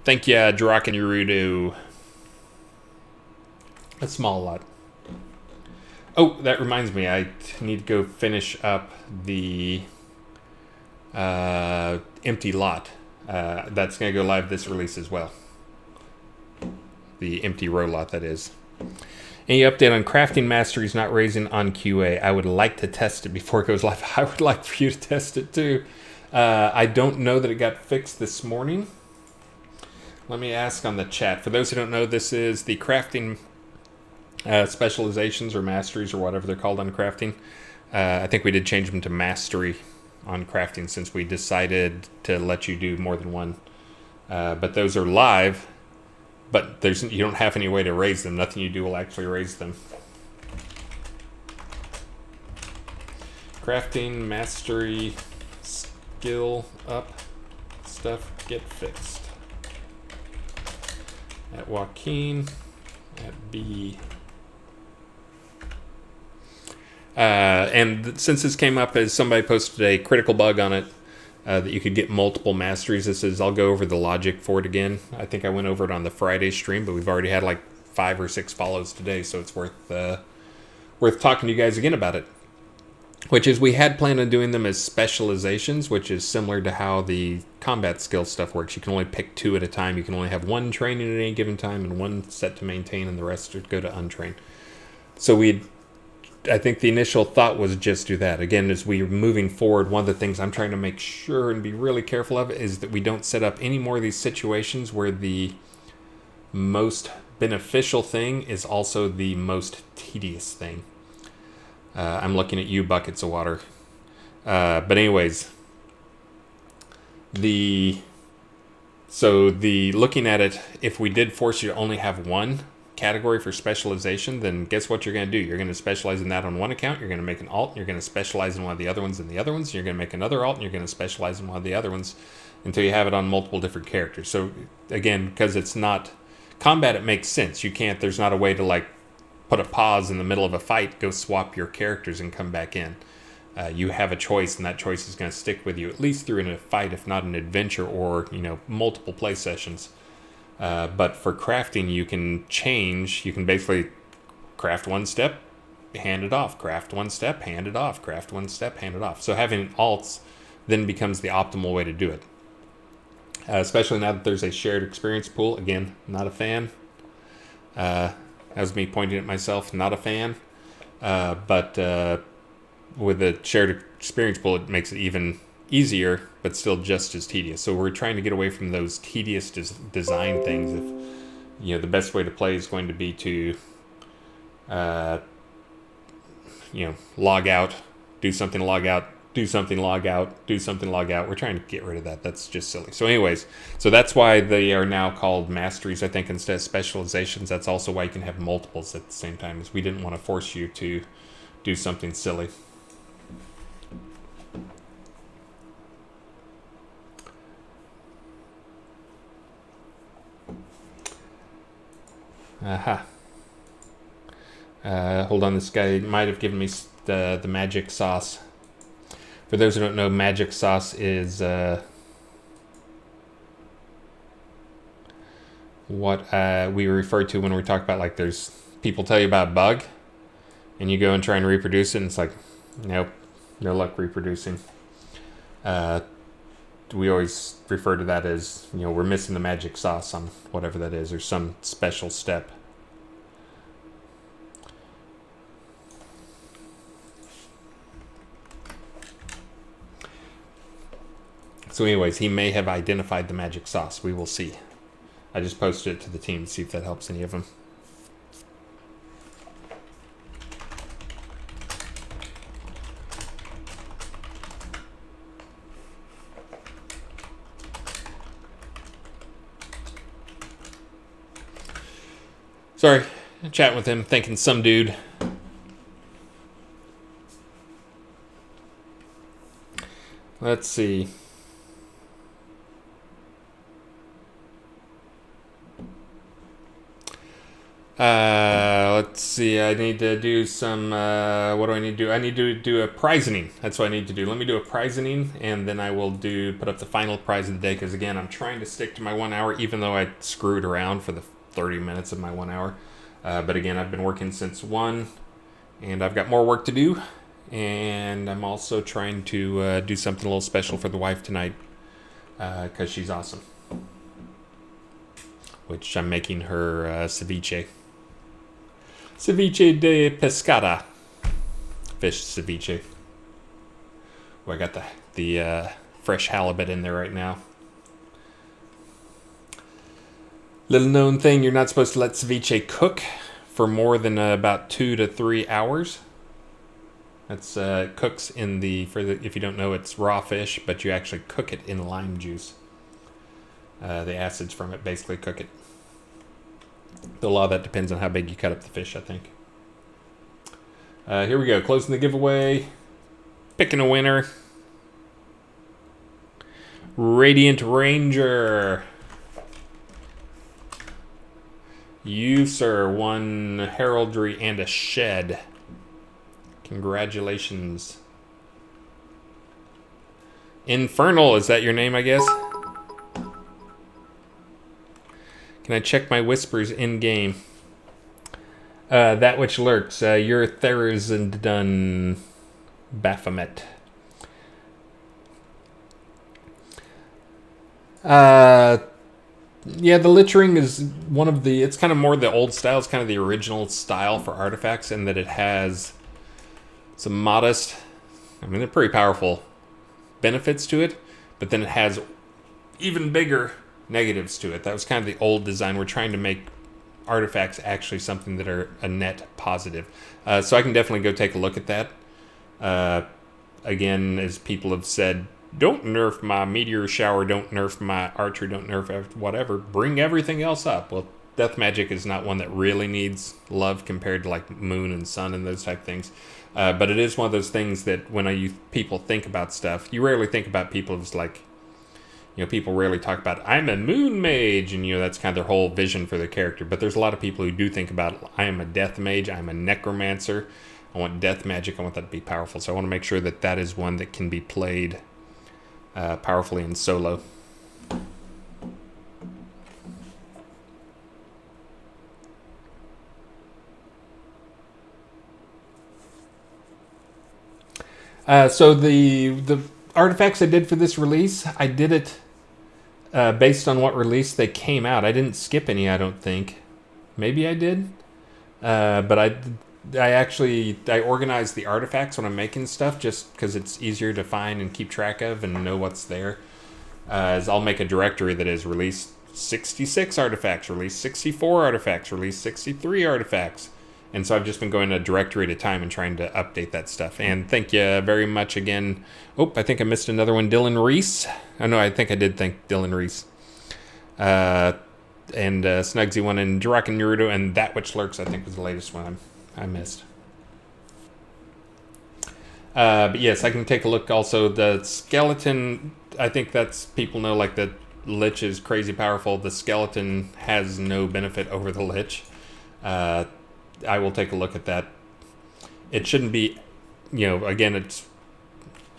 Thank you, Drock and Urudu. A small lot. Oh, that reminds me. I need to go finish up the empty lot. That's going to go live this release as well. The empty row lot, that is. Any update on crafting masteries not raising on QA? I would like to test it before it goes live. I would like for you to test it too. I don't know that it got fixed this morning. Let me ask on the chat. For those who don't know, this is the crafting specializations or masteries or whatever they're called on crafting. I think we did change them to mastery on crafting since we decided to let you do more than one. But those are live. But you don't have any way to raise them. Nothing you do will actually raise them. Crafting, mastery, skill up, stuff get fixed. At Joaquin, at B. And since this came up as somebody posted a critical bug on it, that you could get multiple masteries. I'll go over the logic for it again. I think I went over it on the Friday stream, but we've already had like 5 or 6 follows today, so it's worth talking to you guys again about it. Which is, we had planned on doing them as specializations, which is similar to how the combat skill stuff works. You can only pick 2 at a time. You can only have 1 training at any given time and 1 set to maintain, and the rest would go to untrain. So I think the initial thought was just do that. Again, as we're moving forward, one of the things I'm trying to make sure and be really careful of is that we don't set up any more of these situations where the most beneficial thing is also the most tedious thing. I'm looking at you, buckets of water. But anyways, looking at it, if we did force you to only have 1 category for specialization, then guess what you're going to do? You're going to specialize in that on one account, you're going to make an alt, you're going to specialize in one of the other ones and the other ones, you're going to make another alt, and you're going to specialize in one of the other ones until you have it on multiple different characters. So again, because it's not combat, it makes sense. There's not a way to like put a pause in the middle of a fight, go swap your characters and come back in. You have a choice, and that choice is going to stick with you at least through in a fight, if not an adventure or multiple play sessions. But for crafting, you can change. You can basically craft 1 step, hand it off, craft 1 step, hand it off, craft 1 step, hand it off. So having alts then becomes the optimal way to do it. Especially now that there's a shared experience pool. Again, not a fan. That was me pointing at myself, not a fan. But with the shared experience pool, it makes it even easier, but still just as tedious. So we're trying to get away from those tedious design things. If the best way to play is going to be to log out, do something, log out, do something, log out, do something, log out. We're trying to get rid of that. That's just silly. So anyways, so that's why they are now called masteries, I think, instead of specializations. That's also why you can have multiples at the same time, is we didn't want to force you to do something silly. Aha. Hold on, this guy might have given me the magic sauce. For those who don't know, magic sauce is what we refer to when we talk about, like, there's people tell you about a bug, and you go and try and reproduce it, and it's like, nope, no luck reproducing. We always refer to that as, we're missing the magic sauce on whatever that is, or some special step. So anyways, he may have identified the magic sauce. We will see. I just posted it to the team to see if that helps any of them. Sorry, chatting with him, thinking some dude. Let's see. Let's see. I need to do some. What do I need to do? I need to do a prizing. That's what I need to do. Let me do a prizing, and then I will put up the final prize of the day. Because again, I'm trying to stick to my 1 hour, even though I screwed around for the 30 minutes of my 1 hour. But again, I've been working since 1, and I've got more work to do. And I'm also trying to do something a little special for the wife tonight, because she's awesome. Which I'm making her ceviche. Ceviche de pescada. Fish ceviche. Well, I got the fresh halibut in there right now. Little known thing, you're not supposed to let ceviche cook for more than about 2 to 3 hours. That's cooks in if you don't know, it's raw fish, but you actually cook it in lime juice. The acids from it basically cook it. Though a lot of that depends on how big you cut up the fish, I think. Here we go, closing the giveaway. Picking a winner. Radiant Ranger. You, sir, won heraldry and a shed. Congratulations. Infernal, is that your name, I guess? Can I check my whispers in-game? That which lurks. You're Therizandun Baphomet. Yeah, the Lich Ring is one of the... It's kind of more the old style. It's kind of the original style for artifacts in that it has some modest... I mean, they're pretty powerful benefits to it, but then it has even bigger negatives to it. That was kind of the old design. We're trying to make artifacts actually something that are a net positive. So I can definitely go take a look at that. Again, as people have said, don't nerf my meteor shower, don't nerf my archer, don't nerf whatever. Bring everything else up. Well, death magic is not one that really needs love compared to like moon and sun and those type of things. But it is one of those things that when people think about stuff, you rarely think about people as like, people rarely talk about, I'm a moon mage, and that's kind of their whole vision for their character. But there's a lot of people who do think about, I am a death mage, I'm a necromancer, I want death magic, I want that to be powerful. So I want to make sure that that is one that can be played powerfully in solo. So the artifacts I did for this release, I did it based on what release they came out. I didn't skip any, I don't think. Maybe I did. But I organize the artifacts when I'm making stuff just because it's easier to find and keep track of and know what's there. As I'll make a directory that is release 66 artifacts, release 64 artifacts, release 63 artifacts. And so I've just been going a directory at a time and trying to update that stuff. And thank you very much again. Oh, I think I missed another one. Dylan Reese. Oh, no, I think I did thank Dylan Reese. And Snugsy one, and Jirok and Naruto, and That Which Lurks, I think, was the latest one I missed. But yes, I can take a look also. The skeleton, I think that's, people know, like, the Lich is crazy powerful. The skeleton has no benefit over the Lich. I will take a look at that. It shouldn't be, again,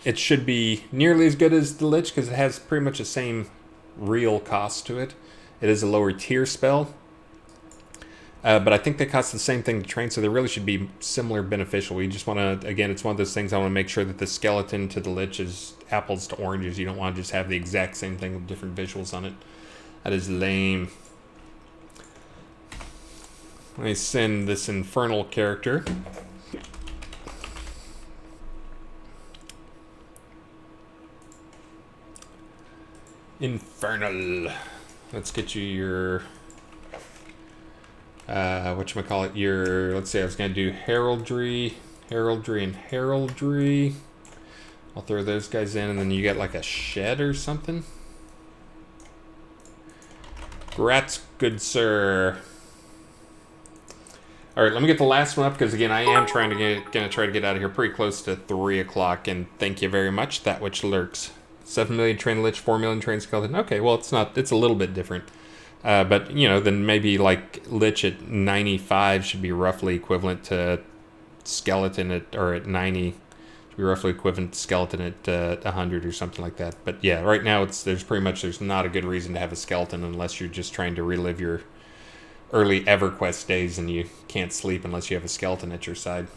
it should be nearly as good as the Lich because it has pretty much the same real cost to it. It is a lower tier spell. But I think they cost the same thing to train, so they really should be similar beneficial. We just want to, again, it's one of those things I want to make sure that the skeleton to the Lich is apples to oranges. You don't want to just have the exact same thing with different visuals on it. That is lame. Let me send this infernal character. Infernal. Let's get you your whatchamacallit, your, let's see, I was gonna do heraldry, and heraldry. I'll throw those guys in, and then you get like a shed or something. Grats, good sir. All right, let me get the last one up, because again, I am gonna try to get out of here pretty close to 3 o'clock. And thank you very much, that which lurks. 7 million trained lich, 4 million trained skeleton. Okay, well, it's a little bit different. But, you know, then maybe like lich at 95 should be roughly equivalent to skeleton at 90. Should be roughly equivalent to skeleton at 100 or something like that. But yeah, right now there's not a good reason to have a skeleton unless you're just trying to relive your early EverQuest days and you can't sleep unless you have a skeleton at your side.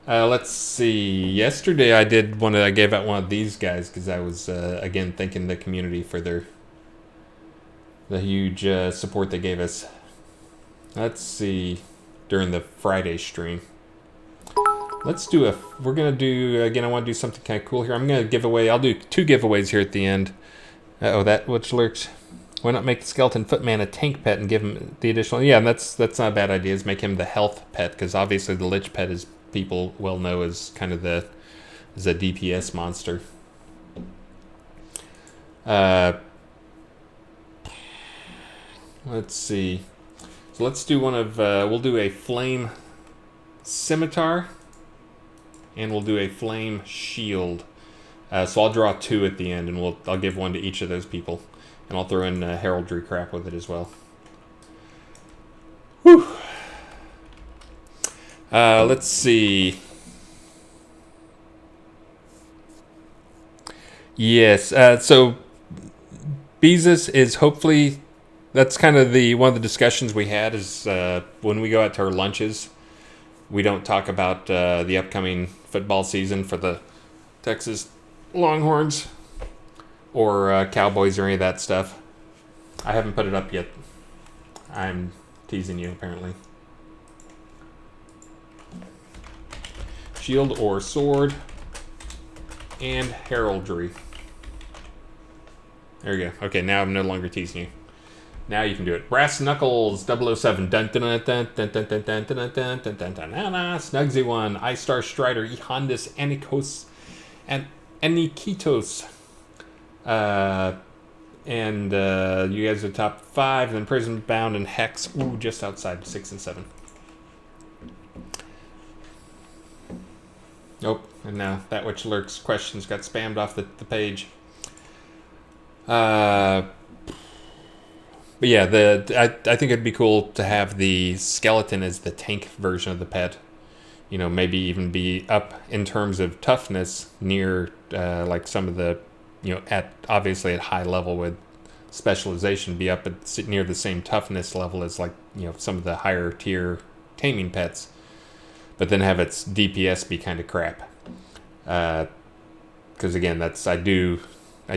Let's see. Yesterday I gave out one of these guys because I was again thanking the community for the huge support they gave us. Let's see, during the Friday stream. We're gonna do again. I want to do something kind of cool here. I'm gonna give away. I'll do 2 giveaways here at the end. That which lurks. Why not make the skeleton footman a tank pet and give him the additional? Yeah, and that's not a bad idea. Is make him the health pet, because obviously the lich pet is, people well know, is kind of a DPS monster. Let's see. So let's do one of. We'll do a flame scimitar, and we'll do a flame shield. So I'll draw 2 at the end, and I'll give 1 to each of those people, and I'll throw in heraldry crap with it as well. Whew. Let's see. Yes. So Beezus is hopefully, that's kind of one of the discussions we had is when we go out to our lunches, we don't talk about the upcoming football season for the Texas Longhorns or Cowboys or any of that stuff. I haven't put it up yet. I'm teasing you, apparently. Shield or sword and heraldry. There you go. Okay, now I'm no longer teasing you. Now you can do it. Brass Knuckles 007. Dun dun dun dun dun dun dun dun dun dun dun dun dun. Snugsy One. Ice Star Strider. Ehondus Anikos and Anikitos. And you guys are top 5. And then Prison Bound and Hex. Ooh, just outside 6 and 7. Nope. And now that which lurks questions got spammed off the page. But yeah, I think it'd be cool to have the skeleton as the tank version of the pet. You know, maybe even be up in terms of toughness near like some of the, you know, obviously at high level with specialization, be up near the same toughness level as, like, you know, some of the higher tier taming pets, but then have its DPS be kind of crap. Because again, I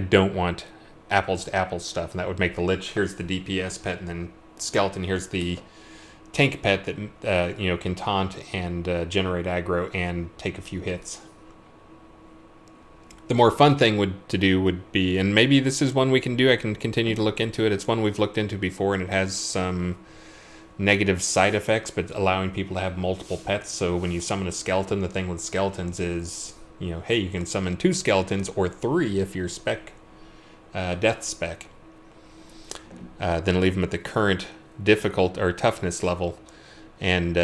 don't want apples to apples stuff, and that would make the lich, here's the DPS pet, and then skeleton, here's the tank pet that you know, can taunt and generate aggro and take a few hits. The more fun thing would be, and maybe this is one we can do, I can continue to look into it, it's one we've looked into before, and it has some negative side effects, but allowing people to have multiple pets. So when you summon a skeleton, the thing with skeletons is, you know, hey, you can summon 2 skeletons or 3 if you're death spec. Then leave them at the current difficult or toughness level, and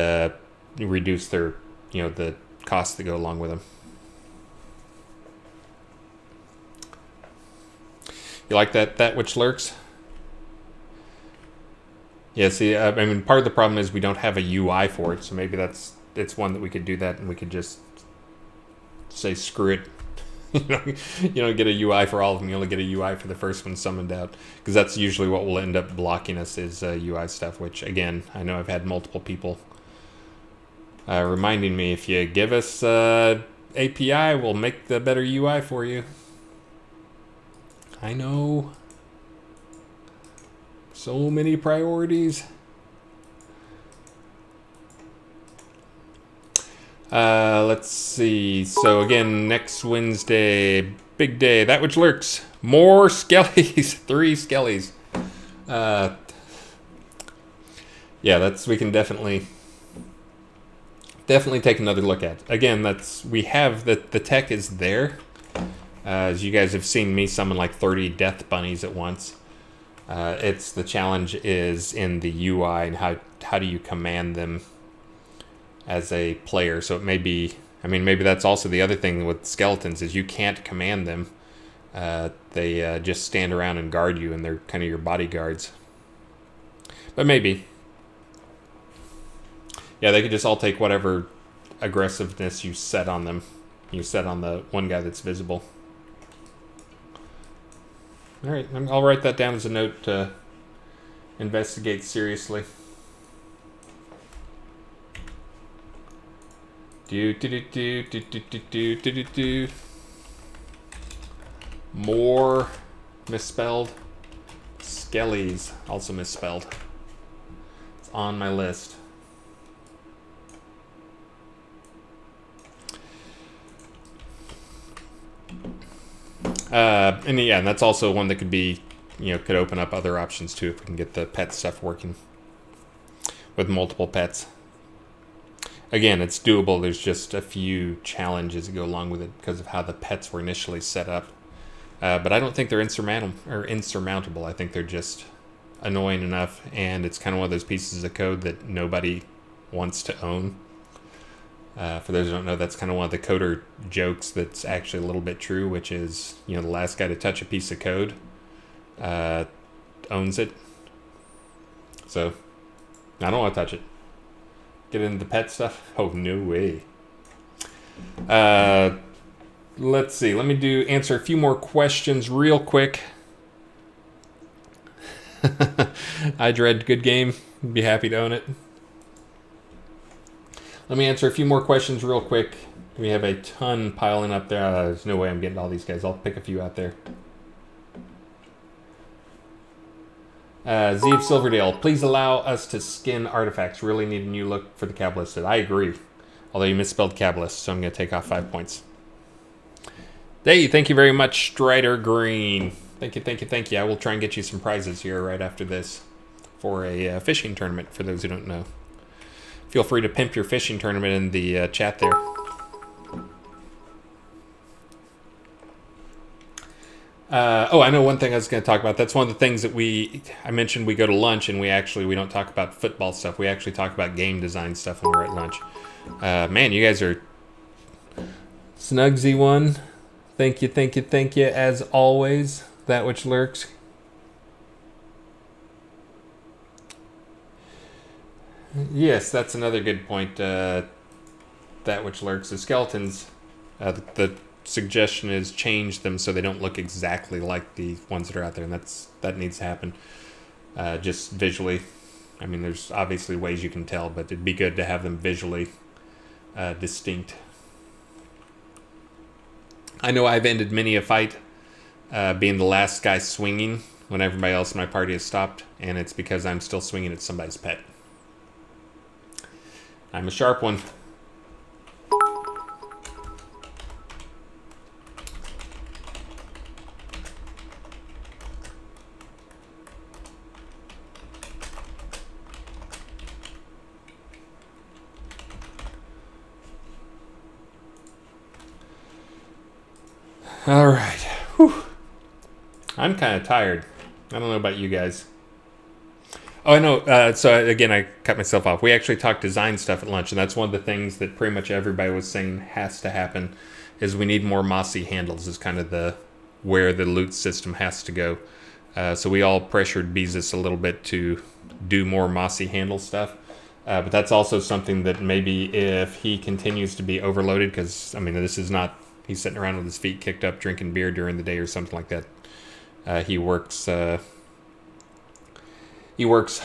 reduce their, you know, the costs that go along with them. You like that which lurks? Yeah, see, I mean, part of the problem is we don't have a UI for it, so maybe it's one that we could do that, and we could just say screw it. You don't get a UI for all of them. You only get a UI for the first one summoned out, because that's usually what will end up blocking us is UI stuff, which, again, I know I've had multiple people reminding me, if you give us API, we'll make the better UI for you. I know. So many priorities. Let's see. So again, next Wednesday, big day. That which lurks. More skellies. 3 skellies. Yeah, we can definitely take another look at. Again, we have the tech is there. As you guys have seen me summon like 30 death bunnies at once. It's the challenge is in the UI and how do you command them as a player. So it may be, I mean, maybe that's also the other thing with skeletons is you can't command them. They just stand around and guard you, and they're kind of your bodyguards. But maybe. Yeah, they could just all take whatever aggressiveness you set on them. You set on the one guy that's visible. All right, I'll write that down as a note to investigate seriously. More misspelled. Skellies, also misspelled. It's on my list. And yeah, and that's also one that could be, could open up other options too if we can get the pet stuff working with multiple pets. Again, it's doable. There's just a few challenges that go along with it because of how the pets were initially set up. But I don't think they're insurmountable. I think they're just annoying enough, and it's kind of one of those pieces of code that nobody wants to own. For those who don't know, that's kind of one of the coder jokes that's actually a little bit true, which is, the last guy to touch a piece of code owns it. So, I don't want to touch it. Get into the pet stuff? Oh, no way. Let's see. Let me answer a few more questions real quick. I dread good game. Be happy to own it. Let me answer a few more questions real quick. We have a ton piling up there. There's no way I'm getting all these guys. I'll pick a few out there. Z of Silverdale, please allow us to skin artifacts. Really need a new look for the Kabbalist. I agree. Although you misspelled Kabbalist, so I'm going to take off 5 points. Hey, thank you very much, Strider Green. Thank you. I will try and get you some prizes here right after this for a fishing tournament, for those who don't know. Feel free to pimp your fishing tournament in the chat there. I know one thing I was going to talk about. That's one of the things that I mentioned we go to lunch and we don't talk about football stuff. We actually talk about game design stuff when we're at lunch. Man, you guys are Snugsy one. Thank you, as always. That which lurks. Yes, that's another good point. That which lurks. The skeletons, the suggestion is change them so they don't look exactly like the ones that are out there, and that needs to happen. Just visually. I mean, there's obviously ways you can tell, but it'd be good to have them visually distinct. I know I've ended many a fight being the last guy swinging when everybody else in my party has stopped, and it's because I'm still swinging at somebody's pet. I'm a sharp one. All right. Whew. I'm kind of tired. I don't know about you guys. Oh, I know. So again, I cut myself off. We actually talked design stuff at lunch, and that's one of the things that pretty much everybody was saying has to happen. Is we need more mossy handles. Is kind of where the loot system has to go. So we all pressured Beezus a little bit to do more mossy handle stuff. But that's also something that maybe if he continues to be overloaded, because I mean this is not. He's sitting around with his feet kicked up, drinking beer during the day or something like that. He works. He works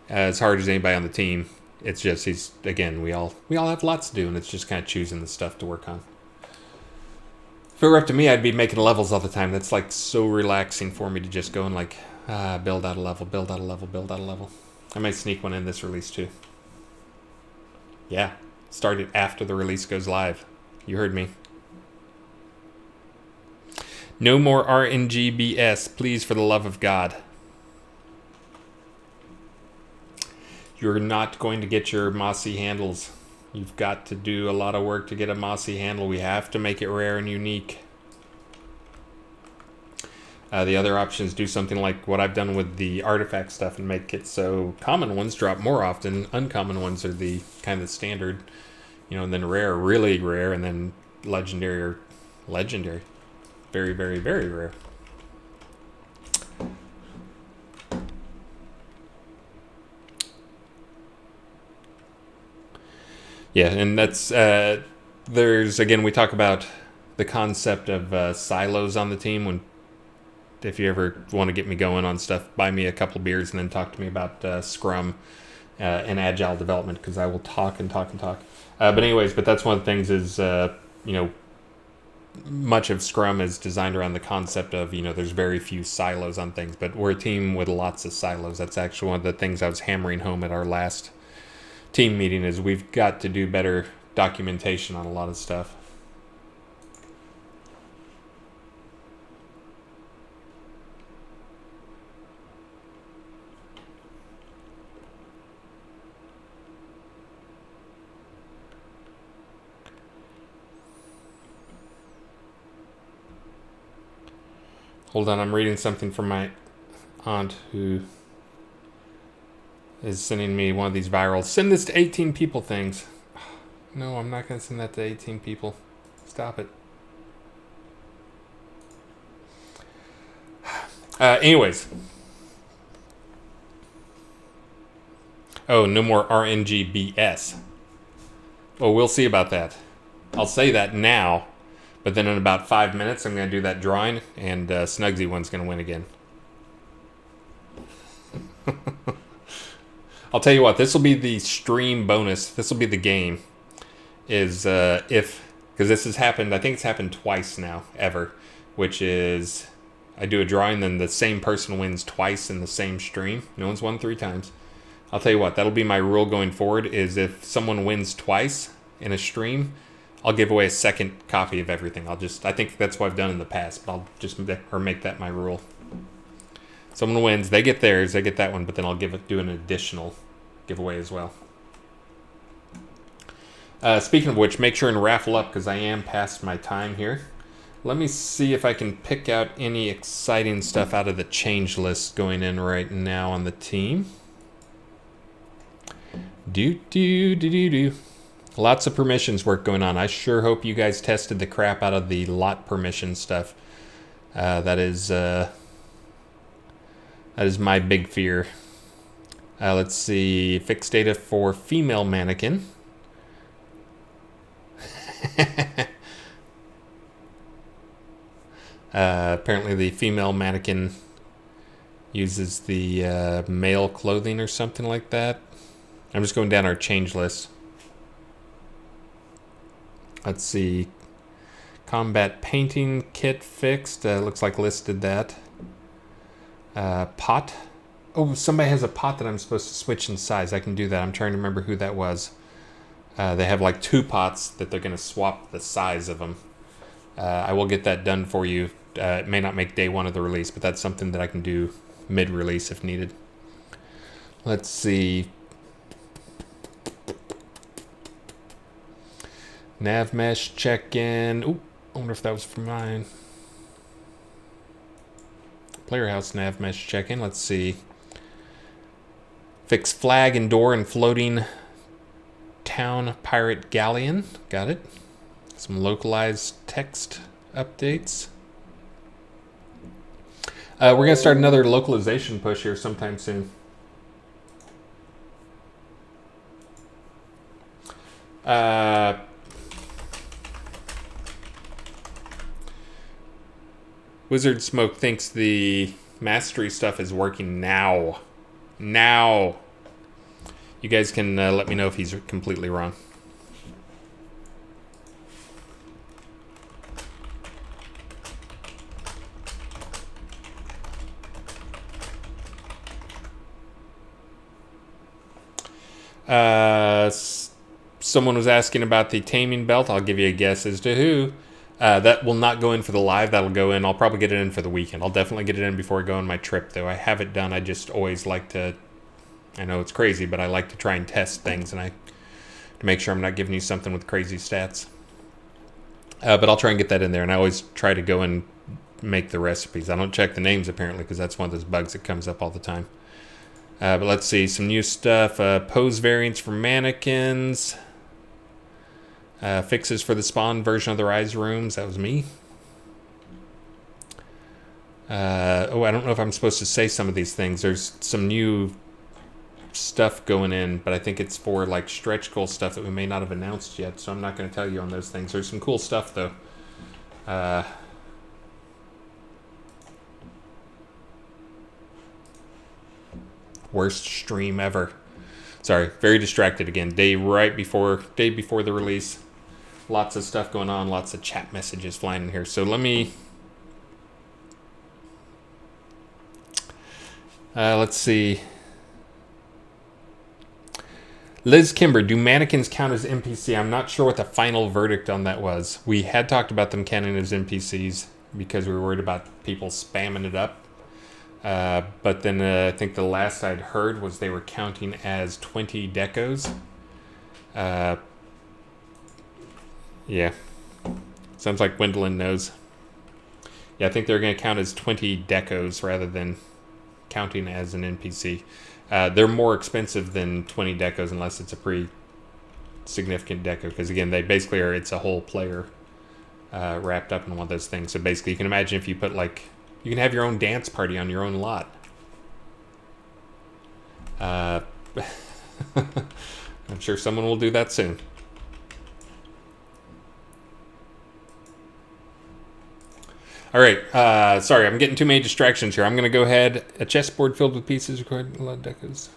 as hard as anybody on the team. It's just we all have lots to do, and it's just kind of choosing the stuff to work on. If it were up to me, I'd be making levels all the time. That's like so relaxing for me to just go and like build out a level, build out a level, build out a level. I might sneak one in this release too. Yeah, Start it after the release goes live. You heard me. No more RNG BS, please, for the love of God. You're not going to get your mossy handles. You've got to do a lot of work to get a mossy handle. We have to make it rare and unique. The other options do something like what I've done with the artifact stuff and make it so common ones drop more often. Uncommon ones are the kind of standard, and then rare, really rare, and then legendary or legendary. Very, very, very rare. Yeah, and that's, there's, again, we talk about the concept of silos on the team. If you ever want to get me going on stuff, buy me a couple beers and then talk to me about Scrum and Agile development, because I will talk and talk and talk. But that's one of the things is, much of Scrum is designed around the concept of, there's very few silos on things, but we're a team with lots of silos. That's actually one of the things I was hammering home at our last team meeting, is we've got to do better documentation on a lot of stuff. Hold on, I'm reading something from my aunt who is sending me one of these viral, send this to 18 people things. No, I'm not going to send that to 18 people. Stop it. Anyways. Oh, no more RNG BS. Well, we'll see about that. I'll say that now. But then in about 5 minutes, I'm going to do that drawing, and Snugsy one's going to win again. I'll tell you what, this will be the stream bonus. This will be the game. Is because this has happened, I think it's happened twice now, ever. Which is, I do a drawing, then the same person wins twice in the same stream. No one's won 3 times. I'll tell you what, that'll be my rule going forward, is if someone wins twice in a stream, I'll give away a second copy of everything. I think that's what I've done in the past, but I'll just make that my rule. Someone wins, they get theirs, they get that one, but then I'll do an additional giveaway as well. Speaking of which, make sure and raffle up, because I am past my time here. Let me see if I can pick out any exciting stuff out of the change list going in right now on the team. Lots of permissions work going on. I sure hope you guys tested the crap out of the lot permission stuff. That is my big fear. Let's see. Fixed data for female mannequin. Apparently the female mannequin uses the male clothing or something like that. I'm just going down our change list. Let's see. Combat painting kit fixed. Looks like listed that. Pot. Oh, somebody has a pot that I'm supposed to switch in size. I can do that. I'm trying to remember who that was. They have like 2 pots that they're going to swap the size of them. I will get that done for you. It may not make day 1 of the release, but that's something that I can do mid-release if needed. Let's see. Nav mesh check-in. Ooh, I wonder if that was for mine. Player house nav mesh check-in. Let's see. Fix flag and door and floating town pirate galleon. Got it. Some localized text updates. We're going to start another localization push here sometime soon. Wizard Smoke thinks the mastery stuff is working now. Now. You guys can let me know if he's completely wrong. someone was asking about the taming belt. I'll give you a guess as to who. That will not go in for the live. That'll go in. I'll probably get it in for the weekend. I'll definitely get it in before I go on my trip, though. I have it done. I just always like to... I know it's crazy, but I like to try and test things, and to make sure I'm not giving you something with crazy stats. But I'll try and get that in there, and I always try to go and make the recipes. I don't check the names, apparently, because that's one of those bugs that comes up all the time. But let's see. Some new stuff. Pose variants for mannequins. Fixes for the Spawn version of the Rise rooms. That was me. I don't know if I'm supposed to say some of these things. There's some new stuff going in, but I think it's for like stretch goal stuff that we may not have announced yet, so I'm not going to tell you on those things. There's some cool stuff, though. Worst stream ever. Sorry, very distracted again. Day before the release. Lots of stuff going on, lots of chat messages flying in here. So let me... let's see. Liz Kimber, do mannequins count as NPC? I'm not sure what the final verdict on that was. We had talked about them counting as NPCs because we were worried about people spamming it up. But then I think the last I'd heard was they were counting as 20 decos. Yeah. Sounds like Gwendolyn knows. Yeah, I think they're going to count as 20 decos rather than counting as an NPC. They're more expensive than 20 decos unless it's a pretty significant deco. Because again, they basically are, it's a whole player wrapped up in one of those things. So basically, you can imagine if you put like, you can have your own dance party on your own lot. I'm sure someone will do that soon. All right, sorry, I'm getting too many distractions here. I'm going to go ahead. A chessboard filled with pieces required a lot of decos.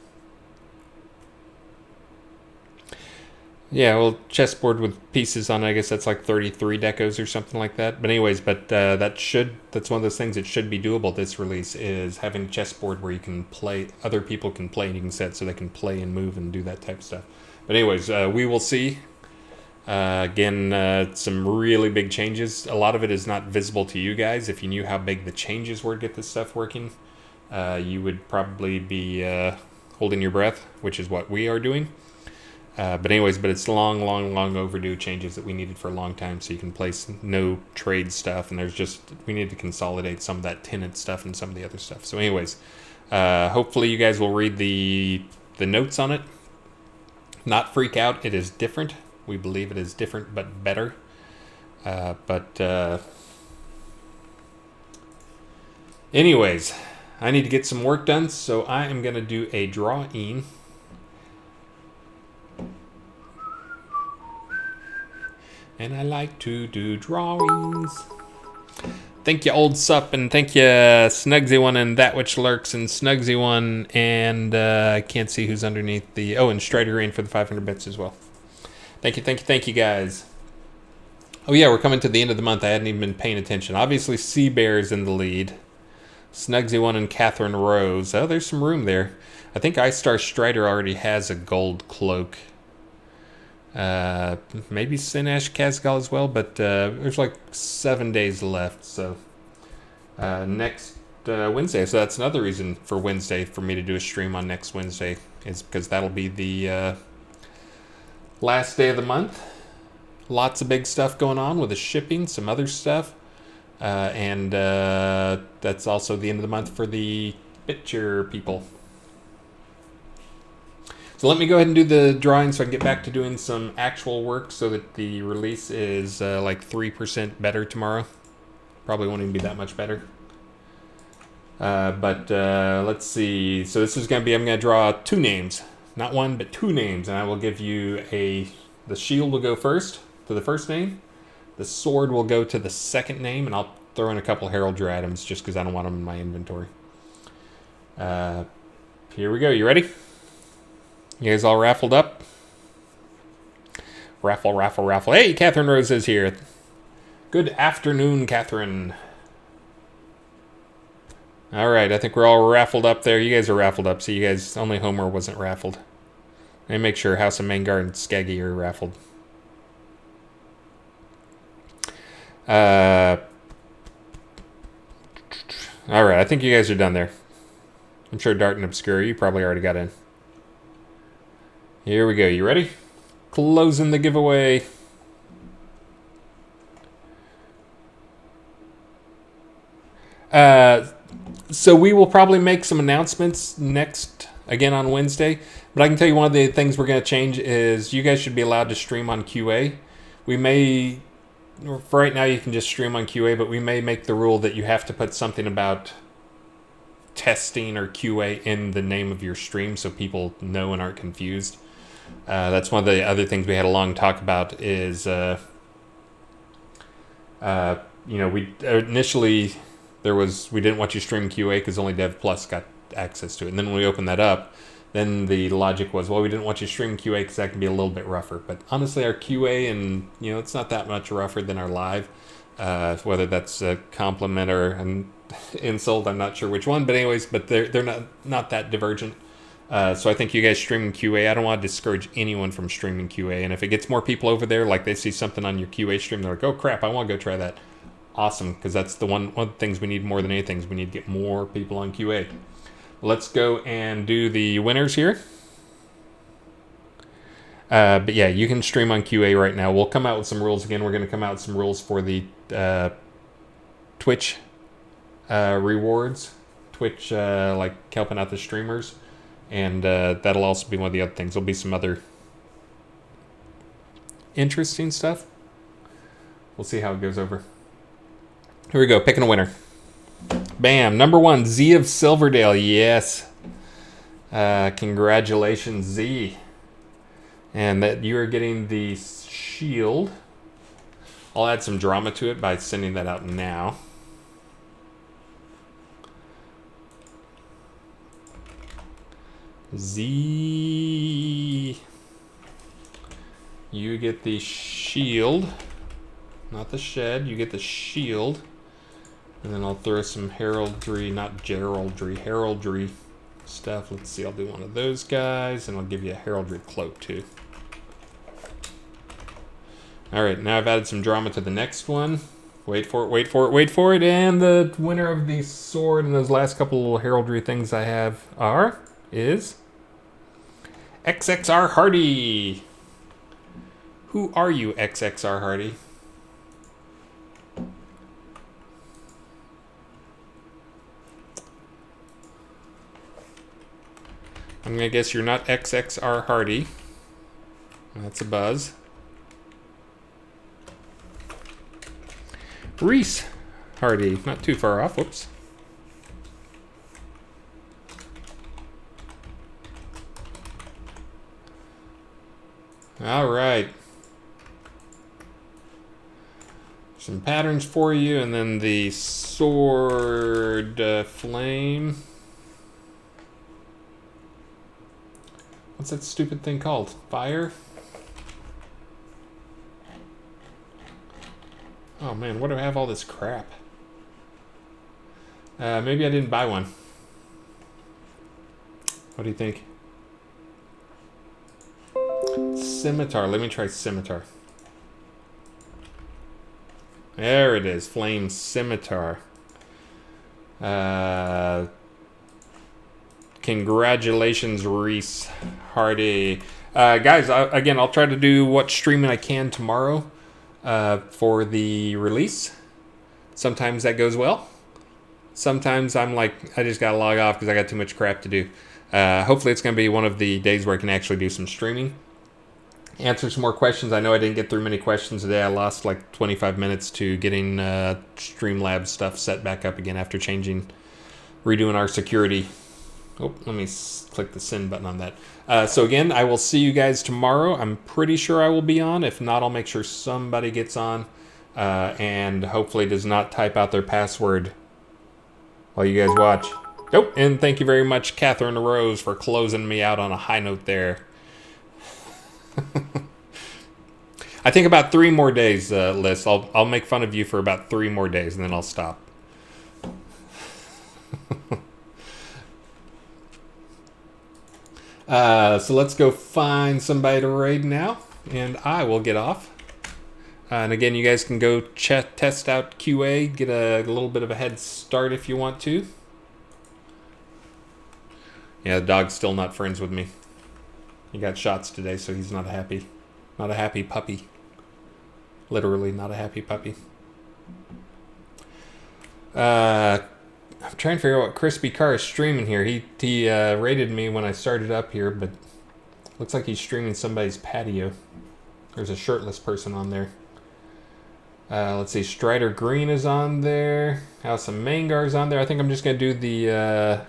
Yeah, well, chessboard with pieces on it, I guess that's like 33 decos or something like that. But anyways, that's one of those things that should be doable this release, is having a chessboard where you can play, other people can play, and you can set so they can play and move and do that type of stuff. But anyways, we will see. Again, some really big changes. A lot of it is not visible to you guys. If you knew how big the changes were to get this stuff working, you would probably be holding your breath, which is what we are doing. But it's long overdue changes that we needed for a long time, so you can place no trade stuff, and we need to consolidate some of that tenant stuff and some of the other stuff. So anyways, hopefully you guys will read the notes on it. Not freak out, it is different. We believe it is different, but better. Anyways, I need to get some work done, so I am going to do a drawing. And I like to do drawings. Thank you, Old Sup, and thank you, Snugsy1 and That Which Lurks, and Snugsy1, and I can't see who's underneath the... Oh, and Strider Green for the 500 bits as well. Thank you, guys. Oh, yeah, we're coming to the end of the month. I hadn't even been paying attention. Obviously, Sea Bear's in the lead. Snugsy1 and Catherine Rose. Oh, there's some room there. I think iStar Strider already has a gold cloak. Maybe Sinesh Kazgal as well, but there's like 7 days left. So next Wednesday. So that's another reason for Wednesday for me to do a stream on next Wednesday, is because that'll be the... last day of the month. Lots of big stuff going on with the shipping, some other stuff. And that's also the end of the month for the picture people. So let me go ahead and do the drawing so I can get back to doing some actual work so that the release is like 3% better tomorrow. Probably won't even be that much better. Let's see. So this is going to be, I'm going to draw 2 names. Not 1, but 2 names, and I will give you the shield will go first to the first name. The sword will go to the second name, and I'll throw in a couple heraldry items just because I don't want them in my inventory. Here we go. You ready? You guys all raffled up? Raffle. Hey, Catherine Rose is here. Good afternoon, Catherine. All right, I think we're all raffled up there. You guys are raffled up, so you guys, only Homer wasn't raffled. And make sure House of Mangar and Skaggy are raffled. Alright, I think you guys are done there. I'm sure Dart and Obscura, you probably already got in. Here we go. You ready? Closing the giveaway. So we will probably make some announcements again on Wednesday. But I can tell you one of the things we're going to change is you guys should be allowed to stream on QA. We may, for right now you can just stream on QA, but we may make the rule that you have to put something about testing or QA in the name of your stream so people know and aren't confused. That's one of the other things we had a long talk about is, we initially we didn't want you to stream QA because only Dev Plus got access to it. And then when we opened that up, then the logic was, well, we didn't want you to stream QA because that can be a little bit rougher. But honestly, our QA and, it's not that much rougher than our live. Whether that's a compliment or an insult, I'm not sure which one. But anyways, they're not that divergent. So I think you guys streaming QA, I don't want to discourage anyone from streaming QA. And if it gets more people over there, like they see something on your QA stream, they're like, oh crap, I want to go try that. Awesome, because that's one of the things we need more than anything is we need to get more people on QA. Let's go and do the winners here. But yeah, you can stream on QA right now. We'll come out with some rules again. We're going to come out with some rules for the Twitch rewards. Twitch, like helping out the streamers. And that'll also be one of the other things. There'll be some other interesting stuff. We'll see how it goes over. Here we go, picking a winner. Bam, number 1, Z of Silverdale. Yes. Congratulations, Z. And that you are getting the shield. I'll add some drama to it by sending that out now. Z. You get the shield. Not the shed, you get the shield. And then I'll throw some heraldry, not geraldry, heraldry stuff. Let's see, I'll do one of those guys, and I'll give you a heraldry cloak too. Alright, now I've added some drama to the next one. Wait for it, wait for it, wait for it. And the winner of the sword and those last couple little heraldry things I have is XXR Hardy. Who are you, XXR Hardy? I'm going to guess you're not XXR Hardy. That's a buzz. Reese Hardy, not too far off. Whoops. All right. Some patterns for you, and then the sword flame. What's that stupid thing called? Fire? Oh man, why do I have all this crap? Maybe I didn't buy one. What do you think? Scimitar. Let me try Scimitar. There it is. Flame Scimitar. Congratulations, Reese Hardy. Guys, again, I'll try to do what streaming I can tomorrow for the release. Sometimes that goes well. Sometimes I'm like, I just got to log off because I got too much crap to do. Hopefully it's going to be one of the days where I can actually do some streaming. Answer some more questions. I know I didn't get through many questions today. I lost like 25 minutes to getting Streamlabs stuff set back up again after redoing our security. Oh, let me click the send button on that. So again, I will see you guys tomorrow. I'm pretty sure I will be on. If not, I'll make sure somebody gets on and hopefully does not type out their password while you guys watch. Oh, and thank you very much, Catherine Rose, for closing me out on a high note there. I think about 3 more days, Liz. I'll make fun of you for about 3 more days, and then I'll stop. So let's go find somebody to raid now, and I will get off. And again, you guys can go test out QA, get a little bit of a head start if you want to. Yeah, the dog's still not friends with me. He got shots today, so he's not happy. Not a happy puppy. Literally not a happy puppy. I'm trying to figure out what Crispy Car is streaming here. He rated me when I started up here, but looks like he's streaming somebody's patio. There's a shirtless person on there. Let's see, Strider Green is on there. House of Mangar's on there. I think I'm just gonna do the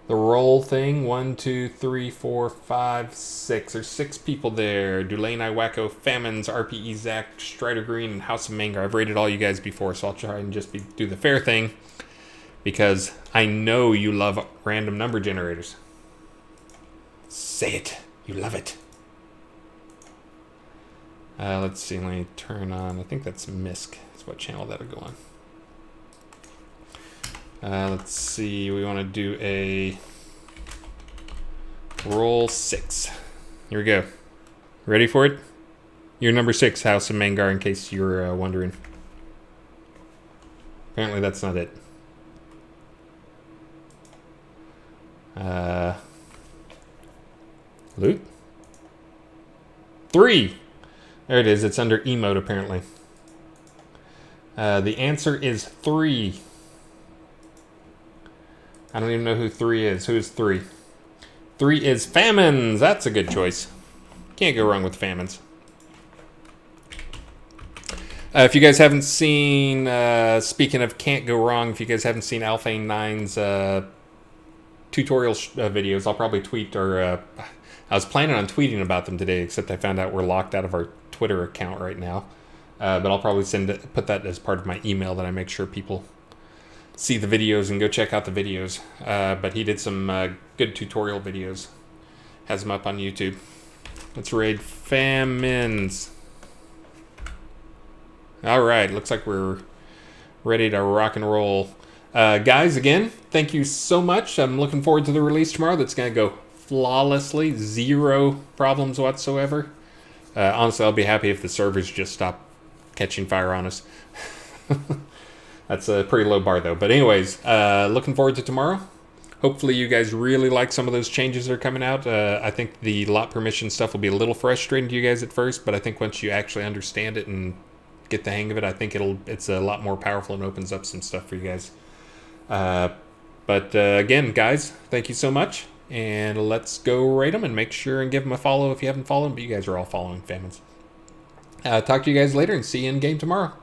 roll thing. 1, 2, 3, 4, 5, 6. There's 6 people there. Dulane, Iwacko, Famines, RPE, Zach, Strider Green, and House of Mangar. I've rated all you guys before, so I'll try and just do the fair thing, because I know you love random number generators. Say it. You love it. Let's see. Let me turn on. I think that's MISC. That's what channel that'll go on. Let's see. We want to do a roll 6. Here we go. Ready for it? You're number 6, House of Mangar, in case you're wondering. Apparently that's not it. Loot? 3! There it is. It's under emote, apparently. The answer is 3. I don't even know who 3 is. Who is 3? 3 is Famines. That's a good choice. Can't go wrong with Famines. If you guys haven't seen, speaking of can't go wrong, if you guys haven't seen Alphane 9's tutorial videos, I'll probably tweet, or I was planning on tweeting about them today, except I found out we're locked out of our Twitter account right now. But I'll probably put that as part of my email, that I make sure people see the videos and go check out the videos. But he did some good tutorial videos. Has them up on YouTube. Let's raid Famines. All right, looks like we're ready to rock and roll. Guys, again, thank you so much. I'm looking forward to the release tomorrow. That's going to go flawlessly. 0 problems whatsoever. Honestly, I'll be happy if the servers just stop catching fire on us. That's a pretty low bar, though. But anyways, looking forward to tomorrow. Hopefully you guys really like some of those changes that are coming out. I think the lot permission stuff will be a little frustrating to you guys at first, but I think once you actually understand it and get the hang of it, I think it's a lot more powerful and opens up some stuff for you guys. But again, guys, thank you so much. And let's go rate them and make sure and give them a follow if you haven't followed them. But you guys are all following Famines. Talk to you guys later and see you in game tomorrow.